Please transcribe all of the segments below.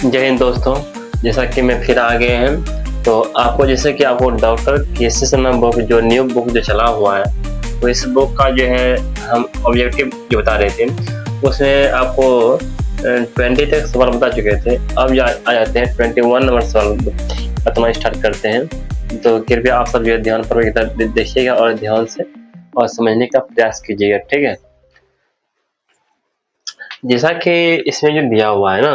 जय हिंद दोस्तों, जैसा कि मैं फिर आ गए हैं। तो आपको जैसे कि आपको डॉक्टर केसी शर्मा बुक जो न्यू बुक जो चला हुआ है, तो इस बुक का जो है हम ऑब्जेक्टिव जो बता रहे थे उसमें आपको 20 तक सवाल बता चुके थे। अब आ जाते हैं 21 नंबर सवाल बताना स्टार्ट करते हैं। तो कृपया आप सब जो ध्यान पर देखिएगा और ध्यान से और समझने का प्रयास कीजिएगा, ठीक है। जैसा कि इसमें जो दिया हुआ है ना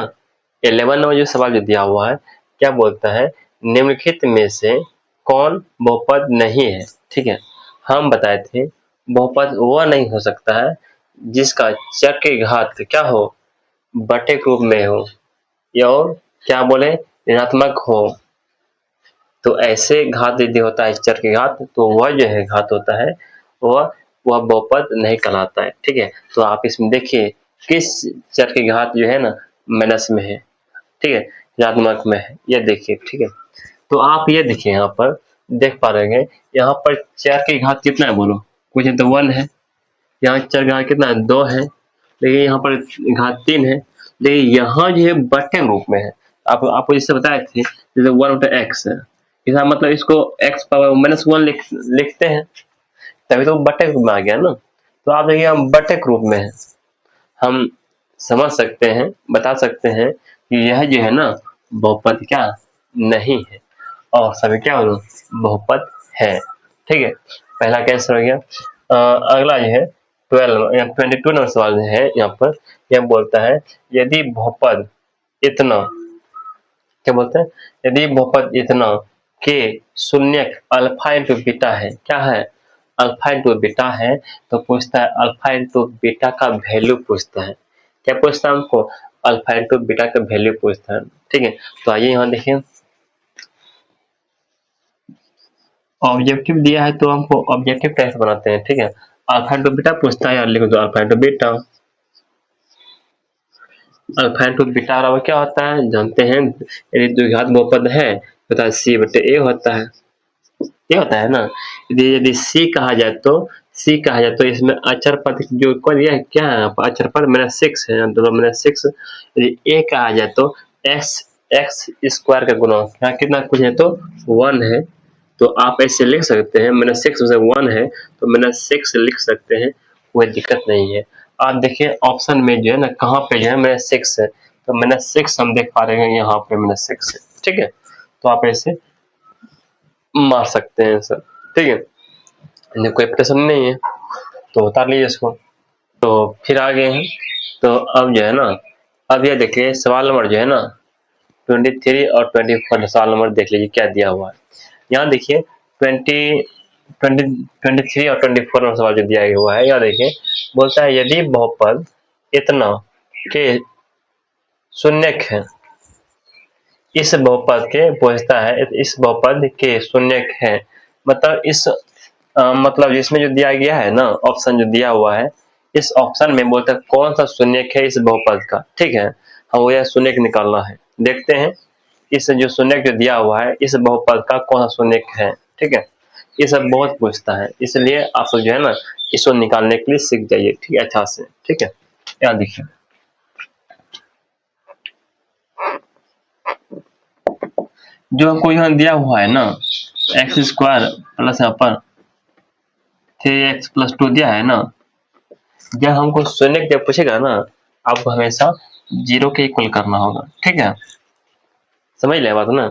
11 नंबर जो सवाल जो दिया हुआ है, क्या बोलता है, निम्नलिखित में से कौन बहुपद नहीं है, ठीक है। हम बताए थे बहुपद वह नहीं हो सकता है जिसका चर के घात क्या हो, बटे के रूप में हो, या और क्या बोले ऋणात्मक हो। तो ऐसे घात यदि होता है चर के घात, तो वह जो है घात होता है वह बहुपद नहीं कहलाता है, ठीक है। तो आप इसमें देखिए किस चर के घात जो है ना माइनस में है, ठीक है, ऋणात्मक में है, ये देखिए, ठीक है। तो आप ये देखिए यहाँ पर देख पा रहे हैं, यहाँ पर चर की घात कितना है बोलो, कुछ तो 1 है, यहाँ चर घात कितना है 2 है, लेकिन यहाँ पर घात 3 है, लेकिन यहाँ जो है बटे रूप में है। आपको जैसे बताए थे जैसे 1/x है, इसका मतलब इसको x पावर -1 लिखते हैं, तभी तो बटे रूप में आ गया ना। तो आप देखिए हम बटे रूप में है, हम समझ सकते हैं, बता सकते हैं कि यह जो है ना बहुपद क्या नहीं है और सभी क्या बहुपद है, ठीक है। पहला कैंसर हो गया। अगला जो है 22 नंबर सवाल है, यहाँ पर यह बोलता है यदि बहुपद इतना, क्या बोलते हैं, यदि बहुपद इतना के शून्यक अल्फा इंटू बीटा है, क्या है अल्फा इंटू बीटा है, तो पूछता है अल्फा इंटू बीटा का वैल्यू पूछता है। क्या पूछता है हमको, अल्फा इंटू बीटा का वैल्यू पूछता है, ठीक है। तो आइए यहाँ देखिए ऑब्जेक्टिव दिया है तो हमको ऑब्जेक्टिव कैसे बनाते हैं, ठीक है। अल्फा इंटू बीटा पूछता है, यार लिख दो alpha into beta. Alpha into beta बराबर क्या होता है जानते हैं, यदि द्विघात बहुपद है तो सी बटे ए होता है, ये होता है ना। यदि सी कहा जाए तो इसमें अचर पद जो दिया है क्या है, अचर पद -6 है, -6। यदि ए कहा जाए तो एक्स स्क्वायर का गुणा क्या कितना कुछ है तो 1 है, तो आप ऐसे लिख सकते हैं -6 से 1 है तो -6 लिख सकते हैं, कोई दिक्कत नहीं है। आप देखिए ऑप्शन में जो है ना कहाँ पे जो है -6 है, तो -6 हम देख पा रहे हैं यहाँ पे -6 है, ठीक है। तो आप ऐसे मार सकते हैं सर, ठीक है, कोई प्रश्न नहीं है तो उतार लीजिए इसको। तो फिर आगे हैं, तो अब जो है ना, अब ये देखिए सवाल नंबर जो है ना 23 और 24 सवाल नंबर देख लीजिए क्या दिया हुआ है। यहाँ देखिए 23 और 24 नंबर सवाल जो दिया हुआ है, यहाँ देखिए बोलता है यदि बहुपद इतना के शून्यक है, इस बहुपद के पूछता है इस बहुपद के शून्यक है, मतलब इस मतलब जिसमें जो दिया गया है ना ऑप्शन जो दिया हुआ है, इस ऑप्शन में बोलता है कौन सा शून्यक है इस बहुपद का, ठीक है। हमें यह शून्यक निकालना है, देखते हैं इस जो शून्यक जो दिया हुआ है इस बहुपद का कौन सा शून्यक है, ठीक है। ये सब बहुत पूछता है, इसलिए आप सब जो है ना इसको निकालने के लिए सीख जाइए, ठीक है, अच्छा से, ठीक है। यहाँ देखिए जो हमको यहाँ दिया हुआ है ना एक्स स्क्वायर प्लस यहाँ पर 3x + 2 दिया है ना, जब हमको शून्य जब पूछेगा ना आपको हमेशा 0 के इक्वल करना होगा, ठीक है, समझ ले बात ना।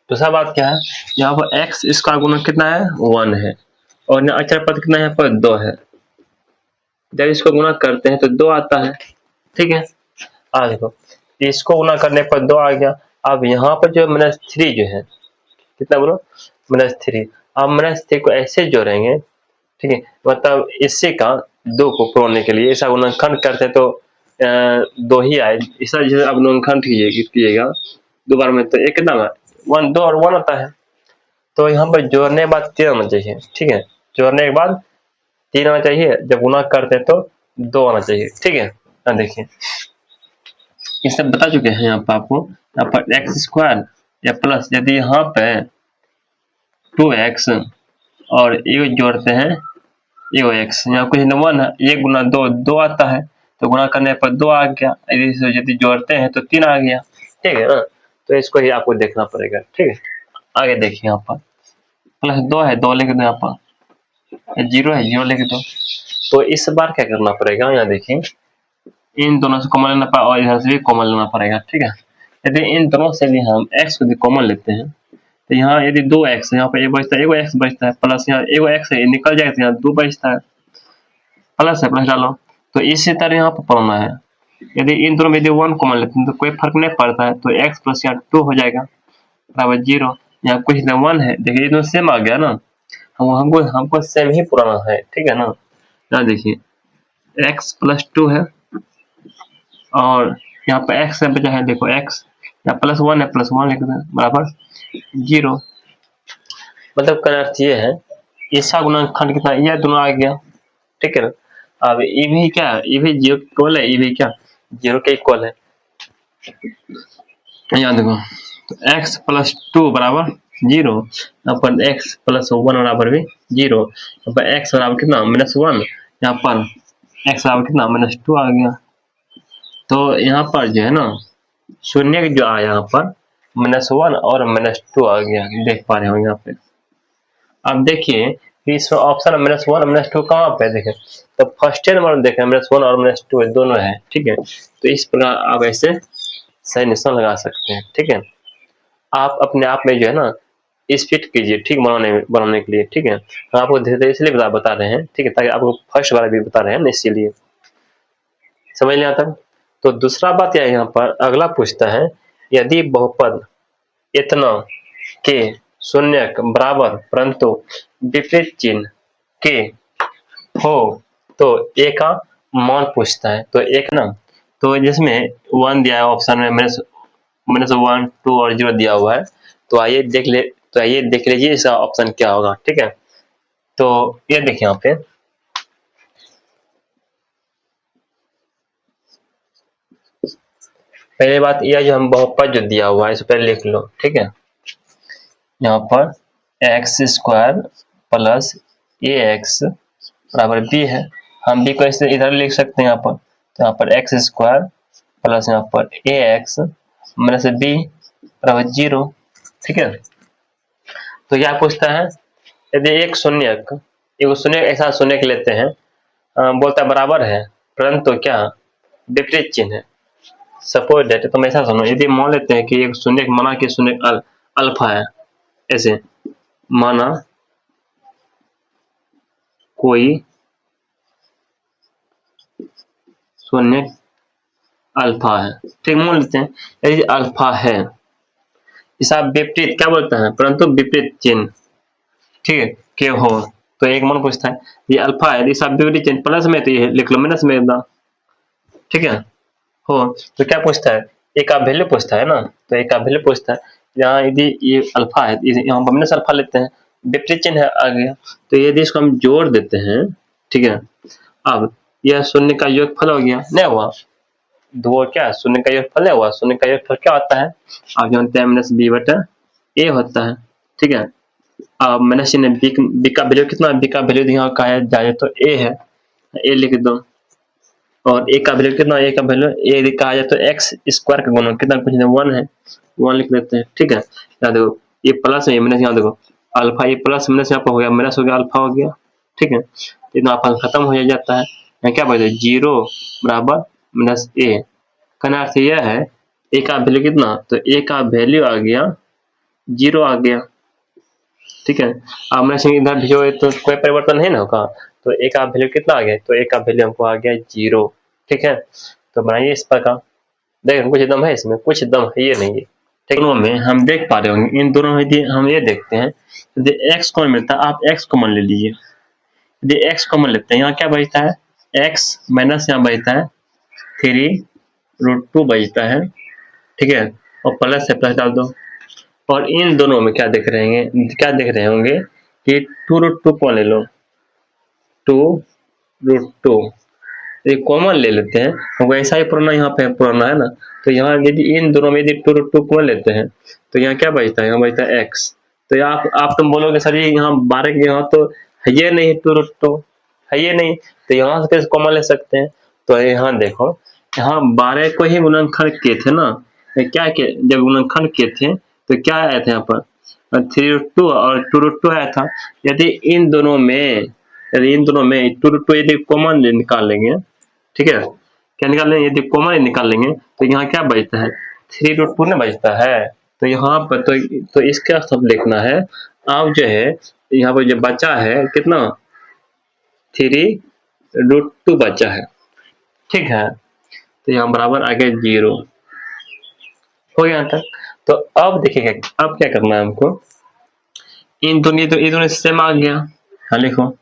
दूसरा बात क्या है, यहाँ पर एक्स इसका गुना कितना है 1 है और यहाँ अचर पद कितना है यहाँ पर 2 है, जब इसको गुना करते हैं तो 2 आता है, ठीक है। देखो इसको गुना करने पर 2 आ गया। अब यहाँ पर जो -3 जो है कितना बोलो -3, अब -3 को ऐसे जोड़ेंगे, ठीक है, मतलब इससे का 2 को तोड़ने के लिए ऐसा गुणनखंड करते तो 2 ही आए, ऐसा जैसे आप गुणनखंड कीजिएगा 2 बार में तो एक कितना 1 2 और 1 आता है। तो यहाँ पर जोड़ने के बाद 3 आना चाहिए, ठीक है, जोड़ने के बाद 3 आना चाहिए, जब गुना करते तो 2 आना चाहिए, ठीक है। देखिए ये सब बता चुके हैं यहाँ पर आपको, यहाँ पर x² या प्लस यदि यहाँ पे 2x और ये जोड़ते हैं ये x, यहाँ कुछ 1 है, ये गुना 2 2 आता है, तो गुना करने पर 2 आ गया, यदि जोड़ते हैं तो 3 आ गया, ठीक है ना। तो इसको ही आपको देखना पड़ेगा, ठीक है। आगे देखिए यहाँ पर +2 है, 2 लिख दो, यहाँ पर 0 है, 0 लिख दो। तो इस बार क्या करना पड़ेगा, यहाँ देखिए इन दोनों से कॉमन लेना पड़ेगा और इधर से भी कॉमन लेना पड़ेगा, ठीक है। यदि इन दोनों से भी हम x को कॉमन लेते हैं तो यहाँ यदि 2x यहाँ पर एक बचता है, एगो x बचता है, प्लस यहाँ एगो x है निकल जाएगा तो यहाँ 2 बचता है, प्लस है, प्लस डालो। तो इसी तरह यहाँ पर पढ़ना है, यदि इन दोनों में यदि 1 कॉमन लेते हैं तो कोई फर्क नहीं पड़ता है, तो x प्लस यहाँ 2 हो जाएगा बराबर 0। यहाँ कुछ 1 है, देखिए दोनों सेम आ गया ना, हमको सेम ही पुराना है, ठीक है ना। यहाँ देखिए x प्लस 2 है और यहाँ पर x है बचा है, देखो x यहाँ +1 है, +1 लिख दें बराबर 0। मतलब का अर्थ ये है इसका गुणनखंड कितना, ये दोनों आ गया, ठीक है ना। अब ये भी क्या, ये भी 0 के इक्वल है, ये भी क्या 0 के इक्वल है। यहाँ देखो तो x प्लस 2 बराबर 0, यहाँ पर x प्लस 1 बराबर भी 0, यहाँ पर x बराबर कितना -1, यहाँ पर x बराबर कितना -2 आ गया। तो यहाँ पर जो है ना शून्य जो आया यहाँ पर -1 और -2 आ गया, देख पा रहे हो यहाँ पे। अब देखिए इस ऑप्शन -1 और -2 कहाँ पे देखें, तो फर्स्ट नंबर देखें -1 और -2 दोनों है, ठीक है। तो इस प्रकार आप ऐसे सही निशान लगा सकते हैं, ठीक है। आप अपने आप में जो है ना स्पीड कीजिए, ठीक, बनाने के लिए, ठीक है। हम आपको धीरे धीरे इसलिए बता रहे हैं, ठीक है, ताकि आपको फर्स्ट बार भी बता रहे हैं ना, इसीलिए समझ लिया तक। तो दूसरा बात यह यहाँ पर अगला पूछता है, यदि बहुपद इतना के शून्यक बराबर परंतु विपरीत चिन्ह के हो तो ए का मान पूछता है। तो एक ना, तो जिसमें 1 दिया है ऑप्शन में, -1, 2 और 0 दिया हुआ है, तो आइए देख लीजिए इसका ऑप्शन क्या होगा, ठीक है। तो ये देखिए यहाँ पे पहले बात यह जो हम बहुपद जो दिया हुआ है इसे पहले लिख लो, ठीक है। यहाँ पर x² प्लस ax बराबर b है, हम b को इसे इधर लिख सकते हैं यहाँ पर, तो यहाँ पर x² प्लस यहाँ पर ax माइनस b बराबर 0, ठीक है। तो क्या पूछता है, यदि एक शून्य ऐसा शून्य लेते हैं, बोलता है बराबर है परंतु क्या विपरीत चिन्ह है। सपोज दैट, तुम ऐसा सुनो, यदि मान लेते हैं कि एक शून्य माना कि शून्य अल्फा है, ऐसे माना कोई शून्य अल्फा है, ठीक, मान लेते हैं यदि अल्फा है, इसा विपरीत क्या बोलता है, परंतु विपरीत चिन्ह, ठीक है, के हो, तो एक मान पूछता है ये अल्फा है, यदि सब विपरीत चिन्ह प्लस में तो ये लिख लो माइनस में एकदम, ठीक है। हो तो क्या पूछता है, ए का वैल्यू पूछता है ना, तो ए का वैल्यू पूछता है, यहाँ यदि ये अल्फा है, यहाँ माइनस अल्फा लेते हैं, विपरीत चिन्ह है आ गया, तो यदि इसको हम जोड़ देते हैं, ठीक है। अब यह शून्य का योगफल हो गया, नहीं हुआ, दो क्या शून्य का योगफल है हुआ, शून्य का योगफल क्या होता है, आप जानते हैं -b/a होता है, ठीक है। अब माइनस चिन्ह b का वैल्यू कितना, b का वैल्यू यहाँ कहा जाए तो a है, a लिख दो, और a का वैल्यू कितना, a का वैल्यू a यदि कहा जाए तो x² का गुणन कितना, कुछ नहीं 1 है, 1 लिख देते हैं, ठीक है। यहाँ देखो ये प्लस है माइनस, यहाँ देखो अल्फा, ये प्लस माइनस यहाँ पर हो गया, माइनस हो गया अल्फा हो गया, ठीक है। इतना अपन खत्म हो जाता है, यहाँ क्या बोलते हैं 0 बराबर -a, कहना अर्थ यह है a का वैल्यू कितना, तो a का वैल्यू आ गया 0 आ गया, ठीक है। अब मैं इधर भी जो तो कोई परिवर्तन नहीं ना होगा, तो a का वैल्यू कितना आ गया, तो a का वैल्यू हमको आ गया 0, ठीक है। तो बनाइए इस प्रकार, देखो कुछ दम है इसमें, कुछ दम है ये नहीं है, ठीक है। में हम देख पा रहे होंगे इन दोनों में हम ये देखते हैं, यदि x कॉमन मिलता है, आप x कॉमन ले लीजिए, यदि x कॉमन लेते हैं, यहाँ क्या बचता है, x माइनस यहाँ बचता है 3√2 बचता है, ठीक है, और प्लस से प्लस डाल दो, और इन दोनों में क्या देख रहे होंगे कि 2√2 को ले लो, 2√2 ये कॉमन ले लेते हैं, हमको ऐसा ही पुराना यहाँ पे पुराना है ना, तो यहाँ यदि इन दोनों में यदि 2√2 कॉमन लेते हैं तो यहाँ क्या बचता है, यहाँ बचता है x। तो आप तुम बोलोगे सर ये यहाँ 12 के यहाँ तो है ये नहीं, 2√2 है ये नहीं, तो यहाँ से कॉमन ले सकते हैं। तो यहाँ देखो, यहाँ 12 को ही गुणनखंड किए थे ना, क्या किए, जब गुणनखंड किए थे तो क्या आया था यहाँ पर 3√2 और 2√2 आया था। यदि इन दोनों में 2√2 यदि कॉमन निकाल लेंगे, ठीक है, क्या निकाल लेंगे, यदि कॉमन निकाल लेंगे तो यहाँ क्या बचता है 3√2 ना बचता है। तो यहाँ पर तो इसका सब लिखना है। अब जो है यहाँ पर जो बचा है कितना 3√2 बचा है, ठीक है। तो यहाँ बराबर आ गया 0, हो गया यहाँ तक। तो अब देखिएगा अब क्या करना है हमको, इन दोनों सेम आ गया। हाँ लिखो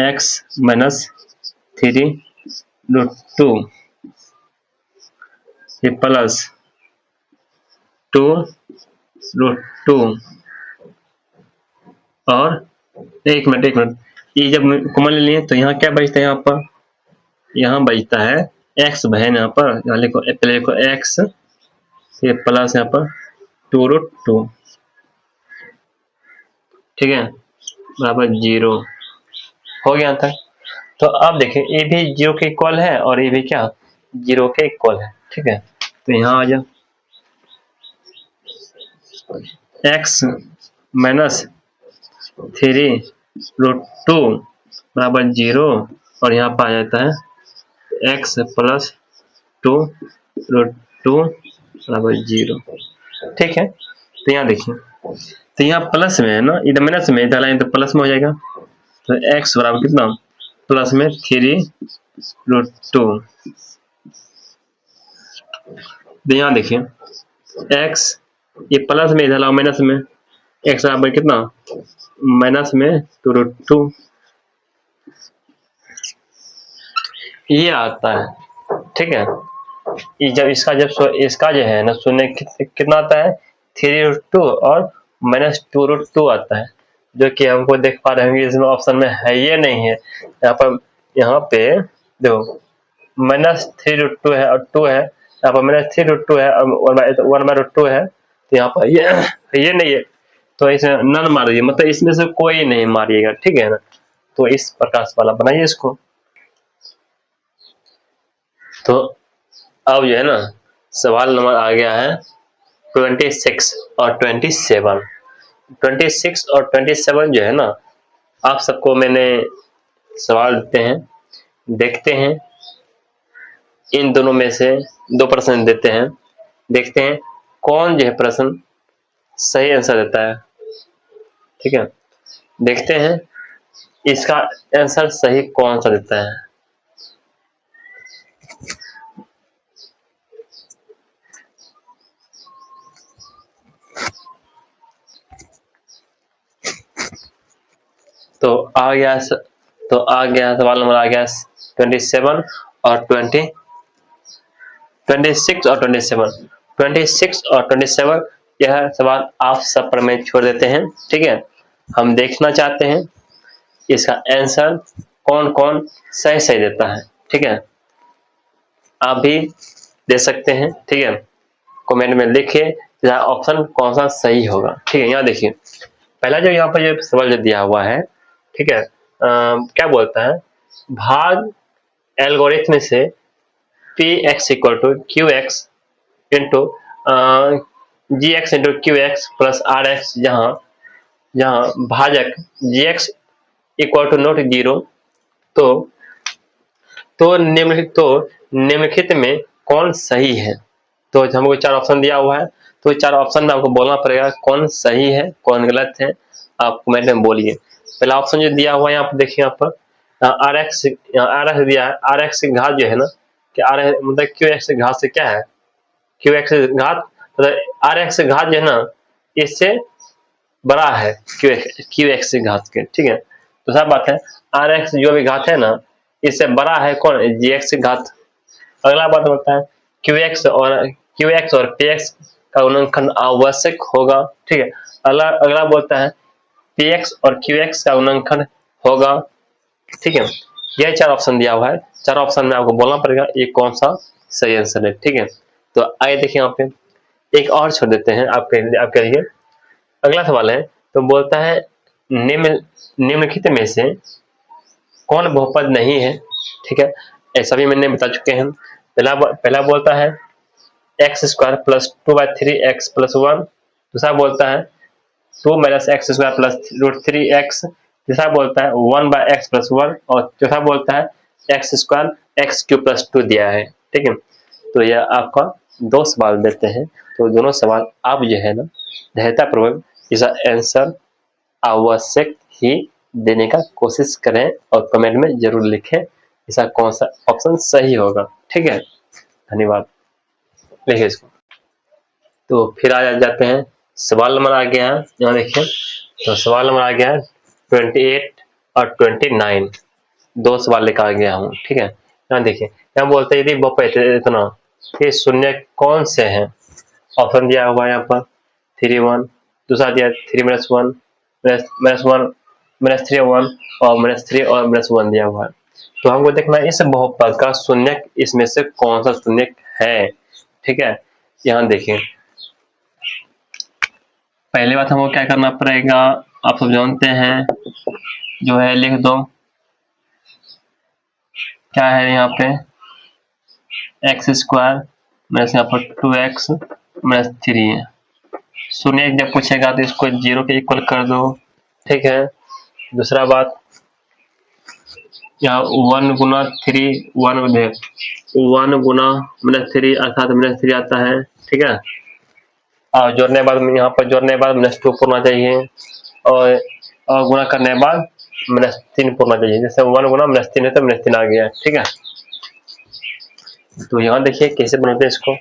x माइनस 3√2 ये प्लस 2√2 और एक मिनट ये जब कॉमन ले लिए तो यहाँ क्या बचता है, यहाँ बचता है x बहन, यहाँ पर यहाँ लिखो पहले लिखो x ये प्लस यहाँ पर 2√2, ठीक है, बराबर 0, हो गया यहाँ तक। तो अब देखिए ये भी 0 के इक्वल है और ये भी क्या 0 के इक्वल है, ठीक है। तो यहाँ आ जाओ x माइनस 3√2 बराबर 0 और यहाँ पर आ जाता है x प्लस 2√2 बराबर 0, ठीक है। तो यहाँ देखिए तो यहाँ प्लस में है ना, इधर माइनस में, इधर लाइन तो प्लस में हो जाएगा। तो x बराबर कितना प्लस में 3√2। तो यहाँ देखिए x ये प्लस में, इधर लाओ माइनस में, x बराबर कितना माइनस में 2√2, ये आता है, ठीक है। ये जब इसका जो है ना शून्य कितना आता है 3√2 और माइनस 2√2 आता है, जो कि हमको देख पा रहे होंगे इसमें ऑप्शन में है, ये नहीं है। यहाँ पे देखो माइनस 3√2 है और 2 है, यहाँ पर माइनस 3√2 है और 1/√2 है, तो यहाँ पर ये नहीं है, तो इसमें नन मारिए, मतलब इसमें से कोई नहीं मारिएगा, ठीक है ना। तो इस प्रकार वाला बनाइए इसको। तो अब जो है ना सवाल नंबर आ गया है 26 और 27। 26 और 27 जो है ना, आप सबको मैंने सवाल देते हैं, देखते हैं इन दोनों में से 2 प्रश्न देते हैं, देखते हैं कौन जो है प्रश्न सही आंसर देता है, ठीक है। देखते हैं इसका आंसर सही कौन सा देता है। तो आ गया सवाल नंबर आ गया 27 और 26 और 27। 26 और 27 यह सवाल आप सब पर मैं छोड़ देते हैं, ठीक है। हम देखना चाहते हैं इसका आंसर कौन कौन सही सही देता है, ठीक है। आप भी दे सकते हैं, ठीक है, कमेंट में लिखिए ऑप्शन कौन सा सही होगा, ठीक है। यहाँ देखिए पहला जो यहाँ पर जो सवाल जो दिया हुआ है, ठीक है, क्या बोलता है भाग एल्गोरिथम से px equal to qx into gx into qx plus rx, जहाँ भाजक gx इक्वल टू नॉट 0, तो निम्नलिखित में कौन सही है। तो हमको 4 ऑप्शन दिया हुआ है, तो 4 ऑप्शन में आपको बोलना पड़ेगा कौन सही है कौन गलत है, आप कमेंट में बोलिए। पहला ऑप्शन जो दिया हुआ है यहाँ पर देखिए, यहाँ पर rx दिया है, rx की घात जो है ना कि r मतलब qx की घात से क्या है, qx की घात मतलब rx की घात जो है ना इससे बड़ा है qx की घात के, ठीक है। तो सब बात है rx जो भी घात है ना इससे बड़ा है कौन gx की घात। अगला बात होता है qx और px का गुणनखंड आवश्यक होगा, ठीक है। अगला बोलता है px और qx का गुणनखंड होगा, ठीक है। यह 4 ऑप्शन दिया हुआ है, 4 ऑप्शन में आपको बोलना पड़ेगा ये कौन सा सही आंसर है, ठीक है। तो आइए देखिए यहाँ पे एक और छोड़ देते हैं आपके लिए। अगला सवाल है तो बोलता है निम्नलिखित में से कौन बहुपद नहीं है, ठीक है। ऐसा भी मैंने बता चुके हैं। पहला बोलता है x square plus 2/3 x plus 1। दूसरा बोलता है 2 minus x square plus √3x। तीसरा बोलता है 1/x प्लस 1। और चौथा बोलता है एक्स स्क्वायर x³ प्लस 2 दिया है। ठीक है, तो यह आपका 2 सवाल देते हैं। तो दोनों सवाल आप जो है ना धैर्यतापूर्वक इसका आंसर आवश्यक ही देने का कोशिश करें और कमेंट में जरूर लिखें इसका कौन सा ऑप्शन सही होगा। ठीक है, धन्यवाद। लिखिए इसको। तो फिर आ जाते हैं सवाल नंबर आ गया है, यहाँ देखिए। तो सवाल नंबर आ गया है 28 और 29, 2 सवाल लेकर आ गया हूँ। ठीक है, यहाँ देखिए, यहाँ बोलते हैं यदि बहुपद इतना ये शून्य कौन से हैं। ऑप्शन दिया हुआ है यहाँ पर 3 1, दूसरा दिया 3 - 1 -1 -3 1 और -3 और -1 दिया हुआ है। तो हमको देखना है इस बहुपद का शून्य इसमें से कौन सा शून्य है। ठीक है, यहाँ देखिए, पहली बात हमको क्या करना पड़ेगा, आप सब जानते हैं, जो है लिख दो क्या है यहाँ पे एक्स स्क्वायर माइनस यहाँ पर 2x - 3 है। शून्य जब पूछेगा तो इसको 0 के इक्वल कर दो। ठीक है, दूसरा बात यहाँ 1 गुना 3 1 गुना -3 अर्थात -3 आता है। ठीक है, और जोड़ने के बाद यहाँ पर जोड़ने के बाद -2 पूर्णा चाहिए और गुणा करने के बाद -3 पूर्णा चाहिए। जैसे 1 गुना -3 है तो -3 आ गया। ठीक है, तो यहाँ देखिए कैसे बनाते हैं इसको।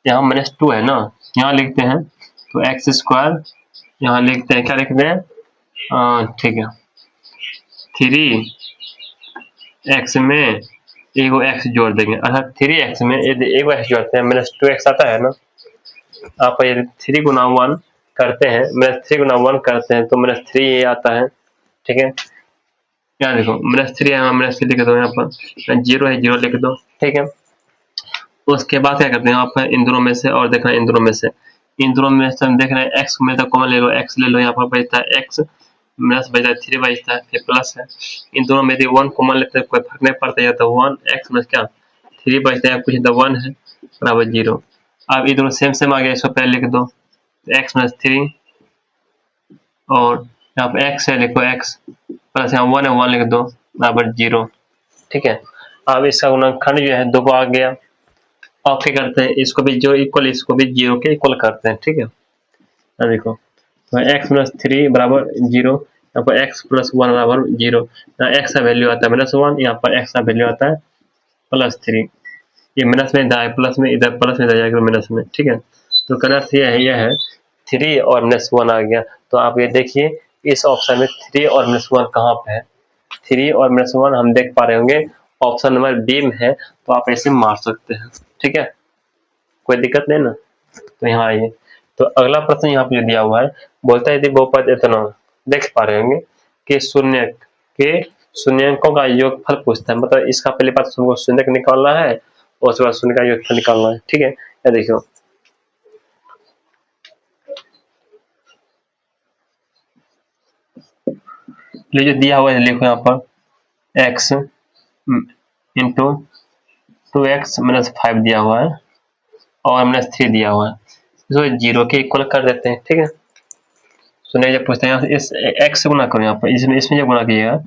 यहाँ -2 है ना, यहाँ लिखते हैं तो एक्स स्क्वायर, यहाँ लिखते हैं क्या लिखते हैं, ठीक है, 3x में एक एक्स जोड़ देंगे अर्थात 3x में यदि एक एक्स जोड़ते हैं -2x आता है ना। आप यदि 3 गुना 1 करते हैं -3 गुना 1 करते हैं तो -3 ये आता है। ठीक है, यहाँ देखो -3 है, -3 लिख दो, यहाँ पर 0 है 0 लिख दो। ठीक है, उसके बाद क्या करते हैं आप इन दोनों में से और देखना इन दोनों में से हम देख रहे हैं एक्स में तो कॉमन ले लो, एक्स ले लो, यहाँ पर बचता है एक्स माइनस बचता है 3 बचता है फिर प्लस है। इन दोनों में यदि 1 कॉमन लेते हैं कोई फर्क नहीं पड़ता है, तो 1 एक्स में क्या 3 बचता है कुछ तो 1 है बराबर 0। अब ये दोनों सेम आ गया, इसको पहले लिख दो एक्स माइनस 3 और यहाँ पर एक्स है लिखो एक्स प्लस यहाँ 1 है 1 लिख दो बराबर 0। ठीक है, अब इसका गुणनखंड जो है 2 को आ गया। अब क्या करते हैं इसको भी जो इक्वल इसको भी 0 के इक्वल करते हैं। ठीक है, देखो तो x - 3 बराबर 0, यहाँ पर x + 1 बराबर 0। यहाँ x का वैल्यू आता है -1, यहाँ पर x का वैल्यू आता है +3। ये माइनस में इधर प्लस में, इधर प्लस में इधर जाएगा माइनस में। ठीक है, तो कलर यह है 3 और -1 आ गया। तो आप ये देखिए इस ऑप्शन में 3 और -1 कहाँ पे है। 3 और -1 हम देख पा रहे होंगे ऑप्शन नंबर बी में है, तो आप ऐसे मार सकते हैं। ठीक है, कोई दिक्कत नहीं ना। तो यहाँ आइए, तो अगला प्रश्न यहाँ पे दिया हुआ है, बोलता है यदि बहुपद इतना, देख पा रहे होंगे कि शून्य के शून्यकों का योगफल पूछता है, मतलब इसका पहले बात हमको शून्य निकालना है और उसके बाद शून्य का योगफल निकालना है। ठीक है, ये देखियो ये जो दिया हुआ है लिखो यहाँ पर x इंटू 2x - 5 दिया हुआ है और -3 दिया हुआ है, इसको 0 के इक्वल कर देते हैं। ठीक है, शून्य जब पूछते हैं इस x से गुना करो, यहाँ पर इसमें जब गुना कीजिएगा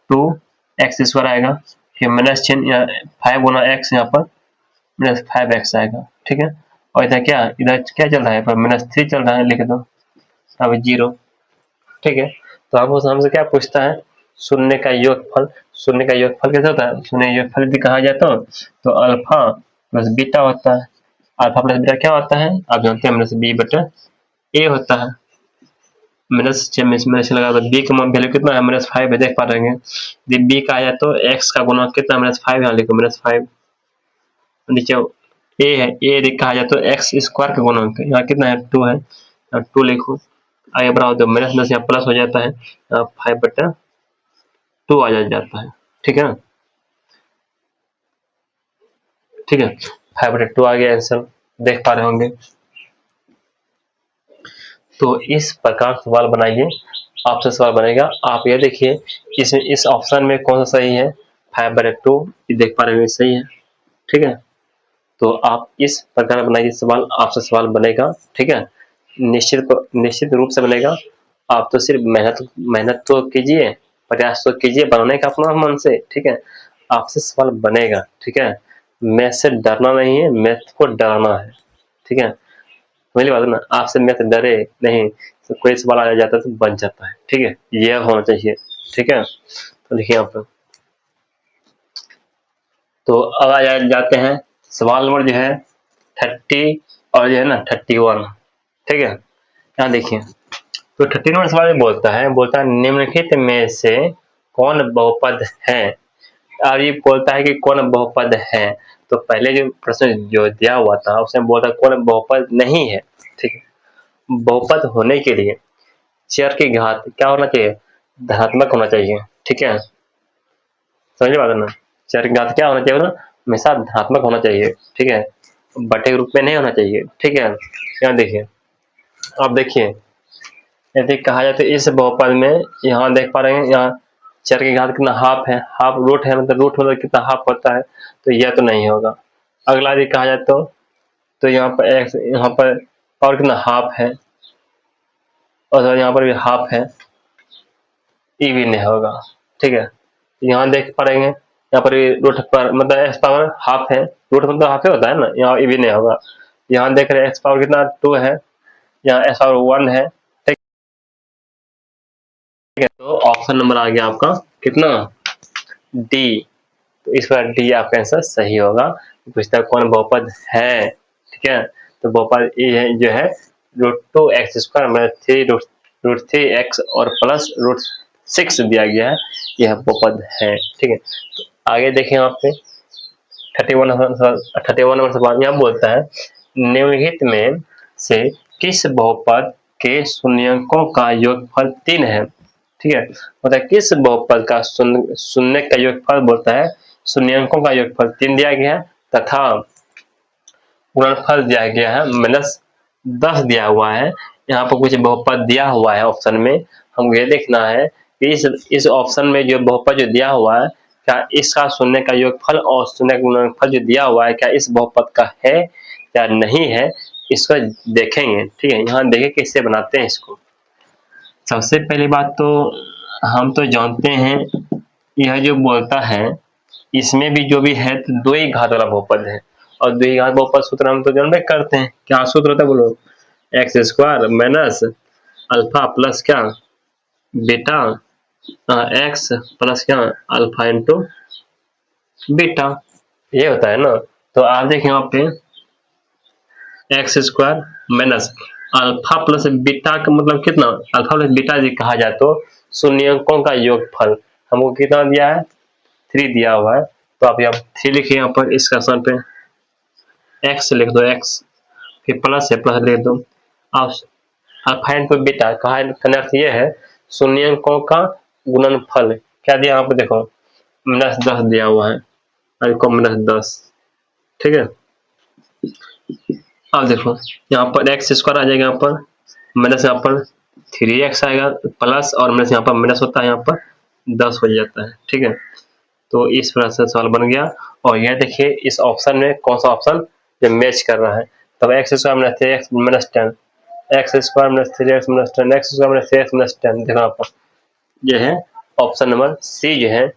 2x स्क्वायर आएगा, फिर माइनस चिन्ह 5 गुना x यहाँ पर -5x आएगा। ठीक है, और इधर क्या चल रहा है पर -3 चल रहा है, लिख दो अब 0। ठीक है, तो अब हमसे क्या पूछता है शून्य का योगफल। शून्य का योगफल कैसे होता है, शून्य योगफल यदि कहा जाए तो अल्फा प्लस बीटा होता है। अल्फा प्लस बीटा क्या होता है आप जानते हैं, -b/a होता है। माइनस लगा बी का वैल्यू कितना है -5 है, देख पा रहे हैं। यदि बी का आया तो x का गुना कितना -5 यहाँ लिखो -5। नीचे ए है, ए यदि कहा जाए तो एक्स स्क्वायर का गुणा यहाँ कितना है 2 है, 2 लिखो। आगे बढ़ाओ तो -10 यहाँ प्लस हो जाता है 5/2 आ जाता है। ठीक है ना, ठीक है 5/2 आ गया आंसर, देख पा रहे होंगे। तो इस प्रकार सवाल बनाइए, आपसे सवाल बनेगा। आप ये देखिए इसमें इस ऑप्शन में कौन सा सही है 5/2, ये देख पा रहे होंगे सही है। ठीक है, तो आप इस प्रकार बनाइए सवाल, आपसे सवाल बनेगा, ठीक है। निश्चित रूप से बनेगा। आप तो सिर्फ मेहनत तो कीजिए, प्रयास तो कीजिए बनाने का अपना मन से, ठीक है। आपसे सवाल बनेगा, ठीक है। मैथ से डरना नहीं है, मैथ को डराना है, ठीक है। मेरी बात है ना, आपसे मैथ डरे नहीं, तो कोई सवाल आ जाता है तो बन जाता है, ठीक है। यह होना चाहिए, ठीक है। तो देखिए यहाँ पर, तो अब जाते हैं सवाल नंबर जो है 30 और जो है ना 31, ठीक है। यहाँ देखिए, तो 30 नंबर सवाल में बोलता है निम्नलिखित में से कौन बहुपद है। और ये बोलता है कि कौन बहुपद है, तो पहले जो प्रश्न जो दिया हुआ था उसमें बोलता है कौन बहुपद नहीं है, ठीक है। बहुपद होने के लिए चर की घात क्या होना चाहिए, धनात्मक होना चाहिए, ठीक है। समझ बात है ना, चर की घात क्या होना चाहिए ना, हमेशा धनात्मक होना चाहिए, ठीक है। बटे के रूप में नहीं होना चाहिए, ठीक है। यहाँ देखिए, अब देखिए, यदि कहा जाए तो इस बहुपद में यहाँ देख पा रहे हैं, यहाँ चर की घात कितना हाफ है, हाफ रूट है, मतलब रूट मतलब कितना हाफ होता है, तो यह तो नहीं होगा। अगला यदि कहा जाए तो यहाँ पर एक्स, यहाँ पर और कितना हाफ है, और यहाँ पर भी हाफ है, ये भी नहीं होगा, ठीक है। यहाँ देख पा रहे हैं, यहाँ पर भी रूट पर मतलब एक्स पावर हाफ है, रूट मतलब हाफ ही होता है ना, यहाँ ये भी नहीं होगा। यहाँ देख रहे हैं एक्स पावर कितना 2 है, यहाँ एक्स पावर 1 है, ठीक है। तो ऑप्शन नंबर आ गया आपका कितना, डी। तो इस बार डी आपका आंसर सही होगा। पूछता है कौन बहुपद है, ठीक है। तो बहुपद ये है जो है √2x² मतलब 3√3x और प्लस √6 दिया गया है, यह बहुपद है, ठीक है। तो आगे देखें यहाँ पे 31 नंबर सवाल यहाँ बोलता है निम्नलिखित में से किस बहुपद के शून्यकों का योगफल 3 है, ठीक है। मतलब किस बहुपद का शून्य का योगफल बोलता है, शून्यकों का योगफल 3 दिया गया है तथा गुणनफल दिया गया है -10 दिया हुआ है। यहाँ पर कुछ बहुपद दिया हुआ है ऑप्शन में, हमको ये देखना है कि इस ऑप्शन में जो बहुपद जो दिया हुआ है, क्या इसका शून्य का योगफल और शून्य का गुणनफल जो दिया हुआ है क्या इस बहुपद का है या नहीं है, इसको देखेंगे, ठीक है। यहाँ देखिए कैसे बनाते हैं इसको। सबसे पहली बात तो हम तो जानते हैं, यह जो बोलता है इसमें भी जो भी है तो 2 ही घात वाला बहुपद है, और 2 ही घात बहुपद सूत्र हम तो जानते करते हैं, क्या सूत्र होता है बोलो, x² माइनस अल्फा प्लस क्या बीटा एक्स प्लस क्या अल्फा इंटू बीटा, ये होता है ना। तो आप देखें यहाँ पे x² minus alpha plus beta का मतलब कितना, अल्फा प्लस बीटा यदि कहा जाए तो शून्यकों का योगफल हमको कितना दिया है, 3 दिया हुआ है। तो आप यहाँ 3 लिखिए, यहाँ पर इसका स्थान पे x लिख दो, x फिर प्लस है, प्लस लिख दो। आप अल्फा इंटू बीटा कहा का अर्थ ये है शून्यकों का गुणनफल, क्या दिया यहाँ पे देखो -10 दिया हुआ है, को -10, ठीक है। अब देखो यहाँ पर x² आ जाएगा, यहाँ पर माइनस, यहाँ पर 3x आएगा प्लस, और माइनस यहाँ पर माइनस होता है, यहाँ पर 10 हो जाता है, ठीक है। तो इस प्रकार से सवाल बन गया। और यह देखिए इस ऑप्शन में कौन सा ऑप्शन जो मैच कर रहा है, तब x² minus 3x minus 10, x² minus 3x minus 10, x² minus 3x minus 10, देखो यहाँ पर यह है ऑप्शन नंबर सी जो है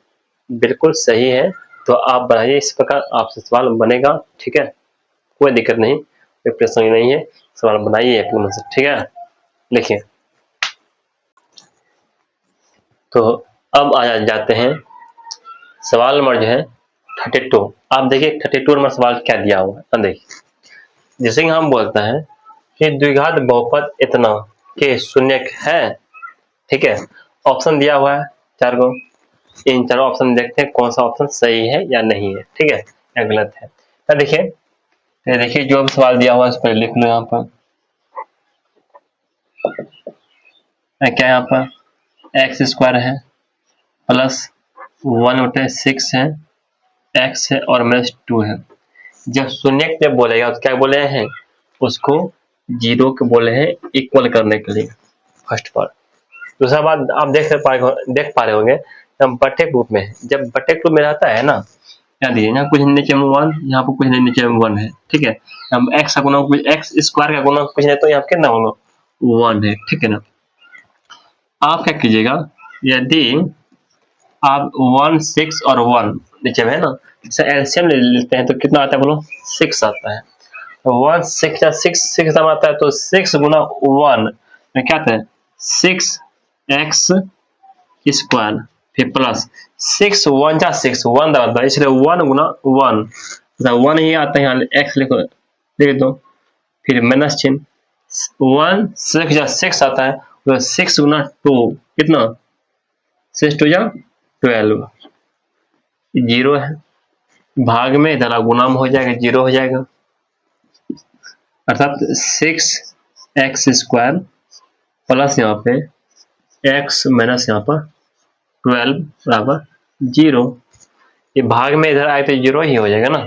बिल्कुल सही है। तो आप बनाइए इस प्रकार, आपसे सवाल बनेगा, ठीक है। कोई दिक्कत नहीं, कोई परेशानी नहीं है, सवाल बनाइए अपने मन से, ठीक है। देखिए, तो अब आ जाते हैं सवाल नंबर जो है 32। आप देखिए 32 नंबर सवाल क्या दिया हुआ है, देखिए जैसे कि हम बोलते हैं कि द्विघात बहुपद इतना के शून्यक है, ठीक है। ऑप्शन दिया हुआ है 4 को, इन चारों ऑप्शन देखते हैं कौन सा ऑप्शन सही है या नहीं है, ठीक है, या गलत है। तो देखिए जो भी सवाल दिया हुआ है उस पर लिख लो, यहाँ पर क्या यहाँ पर x² है प्लस 1/6 है, x है और -2 है। जब शून्य जब बोलेगा तो क्या बोले हैं, उसको 0 के बोले हैं इक्वल करने के लिए, फर्स्ट पार्ट। दूसरा बात आप देख पा रहे होंगे हम बटे के रूप में, जब बटे के रूप में रहता है ना, यहाँ देखिए, यहाँ कुछ नीचे में 1, यहाँ पर कुछ नीचे में 1 है, ठीक है। हम x का गुणा कुछ x स्क्वायर का गुणा कुछ नहीं तो यहाँ कितना होगा 1 है, ठीक है ना। आप क्या कीजिएगा, यदि आप 1 6 और 1 नीचे में है ना, इसे एलसीएम ले लेते हैं तो कितना आता है बोलो 6 आता है। 1 6 या 6 आता है तो 6 गुना 1 में क्या आता है 6x स्क्वायर, फिर प्लस 6 1 जा 6 1 दबा, इसलिए 1 गुना 1 मतलब 1 ही आता है, यहाँ x लिख दो, फिर माइनस चिन्ह 1 6 जा 6 आता है तो 6 गुना 2 कितना 6 2 जा 12, 0 है, भाग में इधर गुना में हो जाएगा 0 हो जाएगा, अर्थात 6x स्क्वायर प्लस यहाँ पे x माइनस यहाँ पर 12 बराबर 0। ये भाग में इधर आए तो 0 ही हो जाएगा ना।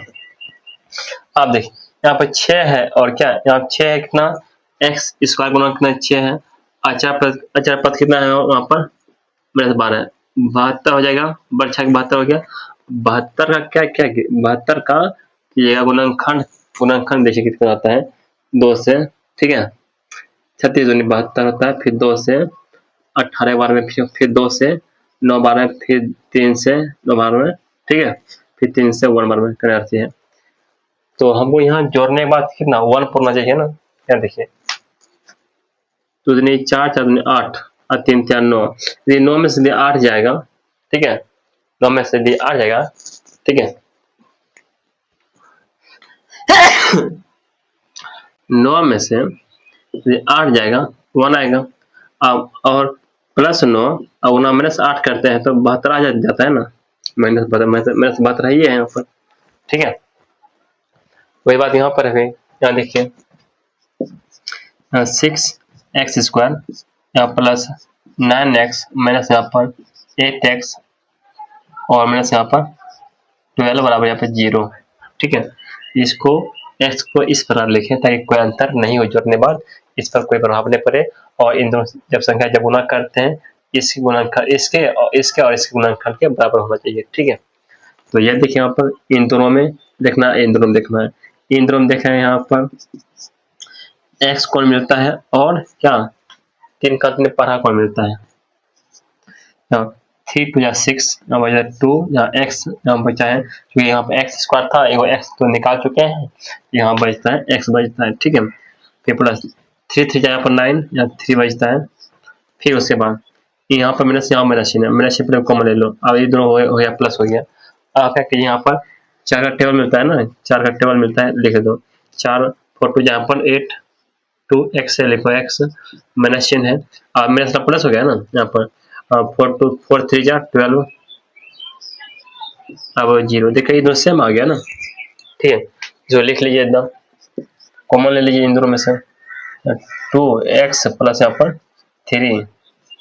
आप देखिए यहाँ पर 6 है और क्या यहाँ 6 है, कितना x स्क्वायर गुना कितना 6 है, अचर पद कितना है वहाँ पर माइनस 12 72 हो जाएगा, बड़ा 72 हो गया। 72 का क्या 72 का कीजिएगा गुणनखंड देखिए कितना आता है 2 से, ठीक है। 36 दूनी 72 होता है, फिर 2 से 18 बार में, फिर 2 से 9 बार में, फिर 3 से 9 बार में, ठीक है, फिर 3 से 1 बार में करती है। तो हमको यहाँ जोड़ने के बाद कितना 1 पढ़ना चाहिए ना। क्या देखिए 2 दूनी 4 4 दूनी 8 और 3 4 9, यदि 9 में से 8 जाएगा, ठीक है, 9 में से 8 जाएगा, ठीक है। 9 में से 8 जाएगा 1 आएगा, अब और प्लस 9 और 9 माइनस 8 करते हैं तो 72 आ जाता है ना, माइनस 72 ही है यहाँ पर, ठीक है। वही बात यहाँ पर है, यहाँ देखिए 6x स्क्वायर यहाँ प्लस 9x माइनस यहाँ पर 8x और माइनस यहाँ पर 12 बराबर यहाँ पर 0, ठीक है। इसको x को इस प्रकार लिखें ताकि कोई अंतर नहीं हो, जोड़ने बाद इस पर कोई प्रभाव नहीं पड़े, और इन दोनों जब संख्या जब गुणा करते हैं इसके गुणनखंड इसके और इसके गुणनखंड के बराबर होना चाहिए, ठीक है। तो यह देखिए यहाँ पर इन दोनों में देखना है, इन दोनों में देखना है, इन दोनों में देखा है यहाँ पर x कौन मिलता है और क्या 3 का अंत में पढ़ा कौन मिलता है, 3 2 या 6 यहाँ बचा 2, यहाँ x यहाँ बचा है क्योंकि यहाँ पे x स्क्वायर था, एगो x तो निकाल चुके हैं, यहाँ बचता है x बचता है, ठीक है। फिर प्लस 3 3 यहाँ पर 9 यहाँ 3 बचता है, फिर उसके बाद यहाँ पर माइनस यहाँ माइनस चिन्ह, माइनस चिन्ह कॉमन ले लो, अब ये दोनों हो गया प्लस हो गया। अब क्या कीजिए यहाँ पर 4 का टेबल मिलता है ना, 4 का टेबल मिलता है लिख दो, 4 4 2 यहाँ पर 8 2 x से लिखो x माइनस चिन्ह है, अब माइनस का प्लस हो गया ना यहाँ पर 4 2 4 3 जा 12, अब 0, देखिए ये दोनों सेम आ गया ना, ठीक है। जो लिख लीजिए एकदम कॉमन ले लीजिए इन दोनों में से 2x प्लस यहाँ पर 3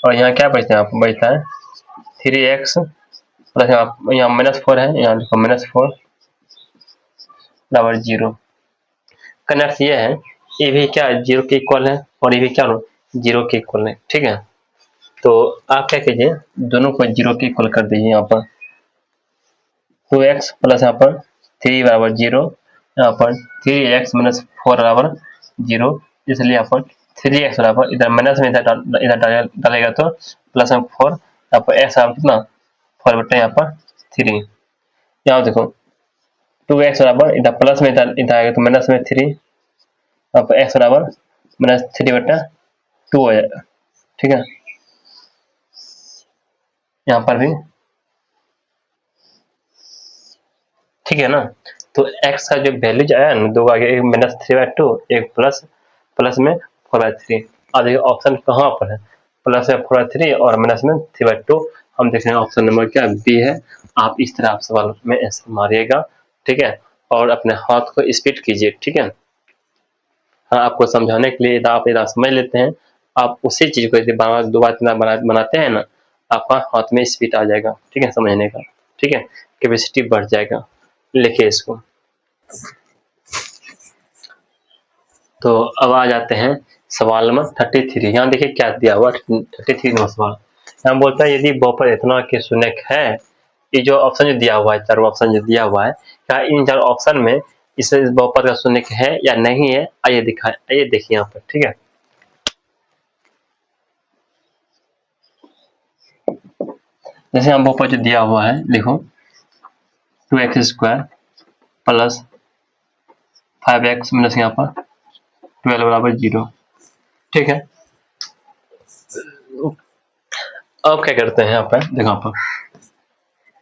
और यहाँ क्या बचता है, आपको बचता है 3x प्लस यहाँ माइनस 4 है, यहाँ लिखो माइनस 4 बराबर 0। कनेक्ट ये है, ये भी क्या 0 के इक्वल है और ये भी क्या 0 के इक्वल है, ठीक है। तो आप क्या कीजिए दोनों को 0 के इक्वल कर दीजिए, यहाँ पर 2x प्लस यहाँ पर 3 बराबर 0, यहाँ पर 3x माइनस 4 बराबर 0, इसलिए यहाँ पर 3x बराबर इधर माइनस में इधर डालेगा तो प्लस में 4, यहाँ पर x बराबर कितना 4 बटे यहाँ पर 3, यहाँ देखो 2x बराबर इधर प्लस में इधर आएगा तो माइनस में 3, यहाँ पर x बराबर माइनस 3 बटा 2 हो जाएगा, ठीक है। यहाँ पर भी ठीक है ना। तो x का जो वैल्यू आया ना दो आगे, एक माइनस 3/2 एक प्लस में 4/3। अब देखिए ऑप्शन कहाँ पर है, प्लस में 4/3 और माइनस में 3/2। हम देख रहे हैं ऑप्शन नंबर क्या बी है। आप इस तरह आप सवाल में आंसर मारिएगा, ठीक है, और अपने हाथ को स्पीड कीजिए, ठीक है। हाँ, आपको समझाने के लिए आप इधर समझ लेते हैं, आप उसी चीज को यदि दो बार बनाते हैं ना, आपका हाथ में स्पीड आ जाएगा, ठीक है, समझने का, ठीक है, कैपेसिटी बढ़ जाएगा। लिखिए इसको। तो अब आ जाते हैं सवाल नंबर 33। यहाँ देखिए क्या दिया हुआ 33 नंबर सवाल। यहाँ बोलता है यदि बहुपद इतना के शून्य है ये जो ऑप्शन जो दिया हुआ है, चारों ऑप्शन जो दिया हुआ है, क्या इन चारों ऑप्शन में इस बहुपद का शून्य है या नहीं है, आइए देखिए यहाँ पर। ठीक है, जैसे हम बहुपद जो दिया हुआ है, देखो 2x² प्लस 5x माइनस यहाँ पर 12 बराबर 0। ठीक है, अब क्या करते हैं यहाँ पर, देखो यहाँ पर